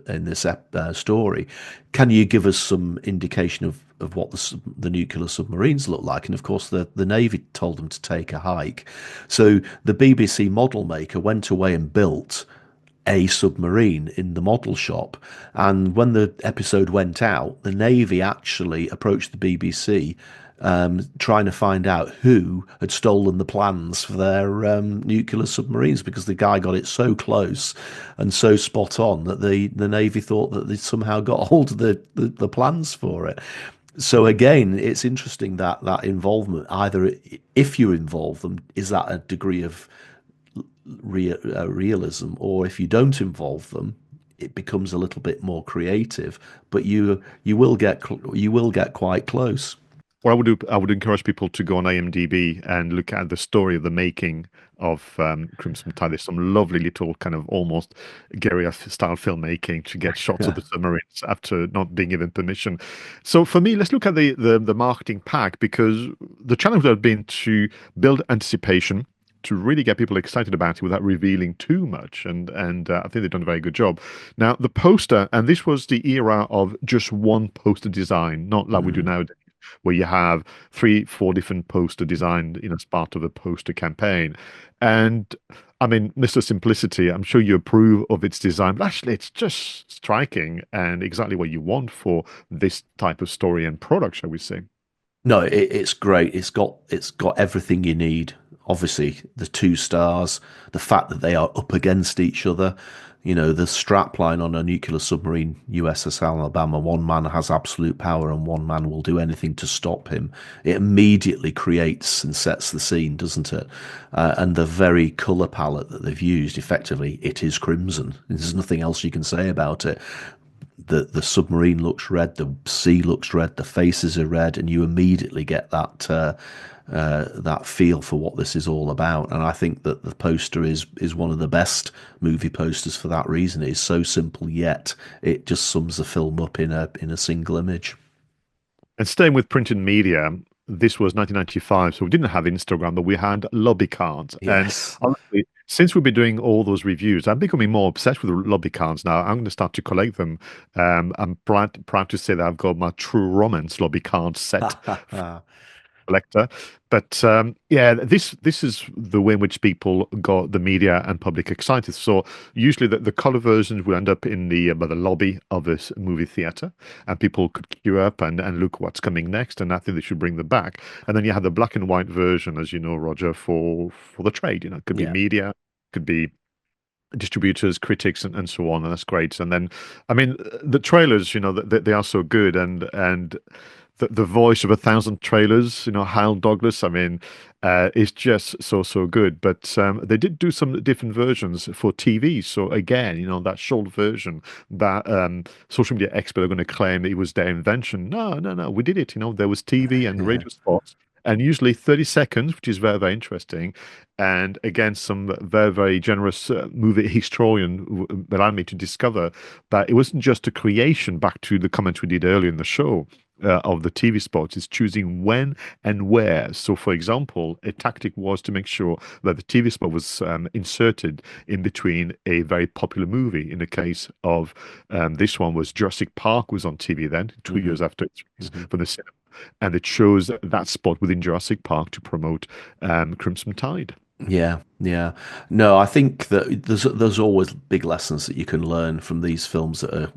story. Can you give us some indication of what the nuclear submarines look like? And of course, the Navy told them to take a hike. So the BBC model maker went away and built a submarine in the model shop. And when the episode went out, the Navy actually approached the BBC trying to find out who had stolen the plans for their nuclear submarines, because the guy got it so close and so spot on that the Navy thought that they'd somehow got hold of the plans for it. So again, it's interesting that involvement, either if you involve them, is that a degree of realism, or if you don't involve them, it becomes a little bit more creative, but you will get quite close. What I would encourage people to go on IMDb and look at the story of the making of Crimson Tide. There's some lovely little kind of almost guerrilla style filmmaking to get shots of the submarines after not being given permission. So for me, let's look at the marketing pack, because the challenge would have been to build anticipation, to really get people excited about it without revealing too much. And I think they've done a very good job. Now, the poster, and this was the era of just one poster design, not like we do nowadays, where you have 3-4 different poster designed, as part of a poster campaign. And I mean, Mr. Simplicity, I'm sure you approve of its design, but actually it's just striking and exactly what you want for this type of story and product, shall we say. No, it's great. It's got everything you need. Obviously, the 2 stars, the fact that they are up against each other. The strapline on a nuclear submarine, USS Alabama, one man has absolute power and one man will do anything to stop him. It immediately creates and sets the scene, doesn't it? And the very colour palette that they've used, effectively, it is crimson. There's nothing else you can say about it. The submarine looks red, the sea looks red, the faces are red, and you immediately get that feel for what this is all about. And I think that the poster is one of the best movie posters for that reason. It is so simple, yet it just sums the film up in a single image. And staying with printed media, this was 1995, so we didn't have Instagram, but we had lobby cards. Yes. And honestly, since we've been doing all those reviews, I'm becoming more obsessed with lobby cards now. I'm going to start to collect them. I'm proud to say that I've got my True Romance lobby card set collector. But this is the way in which people got the media and public excited. So usually the color versions will end up in the lobby of a movie theater, and people could queue up and look what's coming next. And I think they should bring them back. And then you have the black and white version, as you know, Roger, for the trade. It could be media, could be distributors, critics, and so on. And that's great. And then, I mean, the trailers, they are so good, and the voice of 1,000 trailers, Hal Douglas, I mean, is just so good. But they did do some different versions for TV. So again, that short version that social media experts are going to claim it was their invention. No, we did it. There was TV and radio spots, and usually 30 seconds, which is very, very interesting. And again, some very, very generous movie historian allowed me to discover that it wasn't just a creation, back to the comment we did earlier in the show, of the TV spots, is choosing when and where. So, for example, a tactic was to make sure that the TV spot was inserted in between a very popular movie. In the case of this one, was Jurassic Park was on TV then, 2 years after its release from the cinema, and it chose that spot within Jurassic Park to promote Crimson Tide. Yeah. No, I think that there's always big lessons that you can learn from these films that are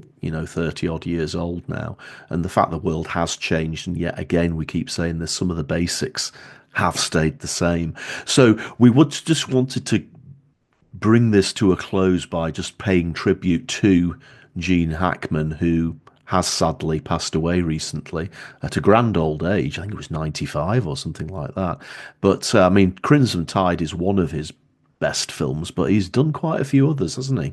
30 odd years old now, and the fact the world has changed, and yet again we keep saying there's some of the basics have stayed the same. So we would just wanted to bring this to a close by just paying tribute to Gene Hackman, who has sadly passed away recently at a grand old age. I think it was 95 or something like that. But I mean, Crimson Tide is one of his best films, but he's done quite a few others, hasn't he?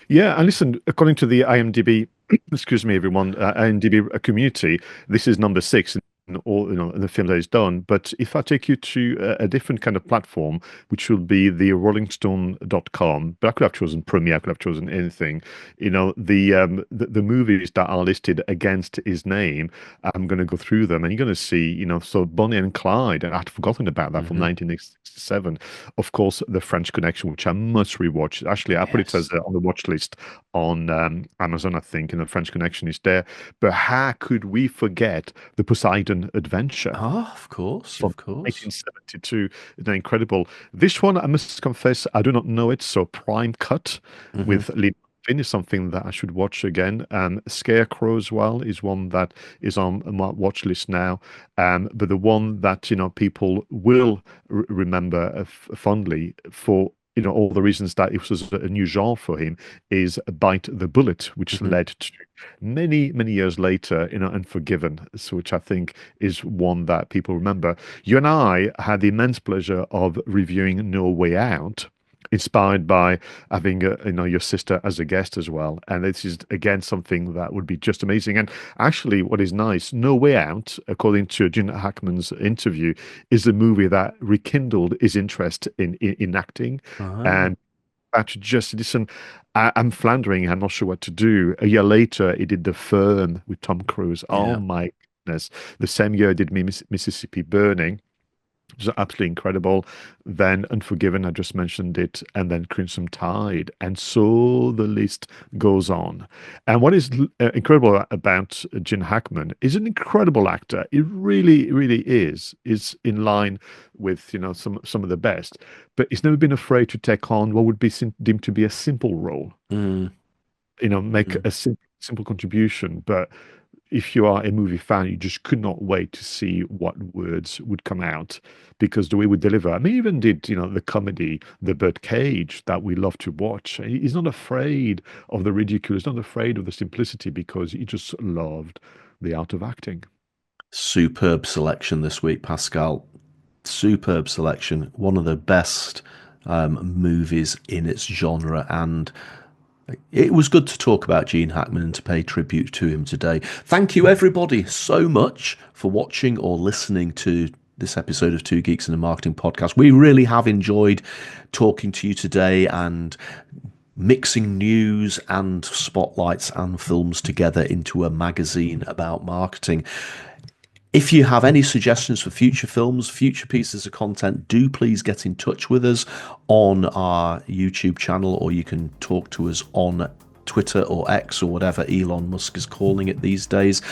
Yeah, and listen, according to the IMDb, excuse me, everyone, IMDb community, this is number 6 in all the film that he's done. But if I take you to a different kind of platform, which will be the rollingstone.com, but I could have chosen Premiere, I could have chosen anything. The movies that are listed against his name, I'm going to go through them, and you're going to see, so Bonnie and Clyde, and I'd forgotten about that, from 1967. Of course, The French Connection, which I must rewatch. Actually, I put it as on the watch list on Amazon, I think, and The French Connection is there. But how could we forget The Poseidon Adventure? Oh, of course, from of course. 1972. Incredible. This one, I must confess, I do not know it. So Prime Cut with Lee Finn is something that I should watch again. Scarecrow as well is one that is on my watch list now. But the one that people will remember fondly for all the reasons that it was a new genre for him is Bite the Bullet, which led to many, many years later, Unforgiven, which I think is one that people remember. You and I had the immense pleasure of reviewing No Way Out, inspired by having your sister as a guest as well, and this is again something that would be just amazing. And actually, what is nice, No Way Out, according to Gene Hackman's interview, is a movie that rekindled his interest in acting. And actually, just listen, I'm floundering, I'm not sure what to do. A year later, he did The Firm with Tom Cruise. Oh my goodness. The same year, he did Mississippi Burning, which is absolutely incredible. Then Unforgiven, I just mentioned it, and then Crimson Tide, and so the list goes on. And what is incredible about Gene Hackman is an incredible actor. It really, really is in line with some of the best. But he's never been afraid to take on what would be deemed to be a simple role. Make a simple contribution, but if you are a movie fan, you just could not wait to see what words would come out, because the way we deliver. I mean, he even did, the comedy, The Birdcage, that we love to watch. He's not afraid of the ridicule. He's not afraid of the simplicity, because he just loved the art of acting. Superb selection this week, Pascal. Superb selection. One of the best movies in its genre, and it was good to talk about Gene Hackman and to pay tribute to him today. Thank you, everybody, so much for watching or listening to this episode of Two Geeks and a Marketing Podcast. We really have enjoyed talking to you today and mixing news and spotlights and films together into a magazine about marketing. If you have any suggestions for future films, future pieces of content, do please get in touch with us on our YouTube channel, or you can talk to us on Twitter or X, or whatever Elon Musk is calling it these days.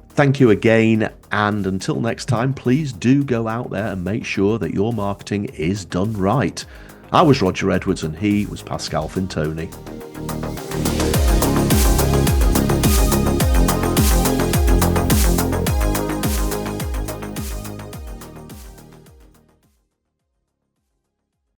Thank you again, and until next time, please do go out there and make sure that your marketing is done right. I was Roger Edwards, and he was Pascal Fintoni.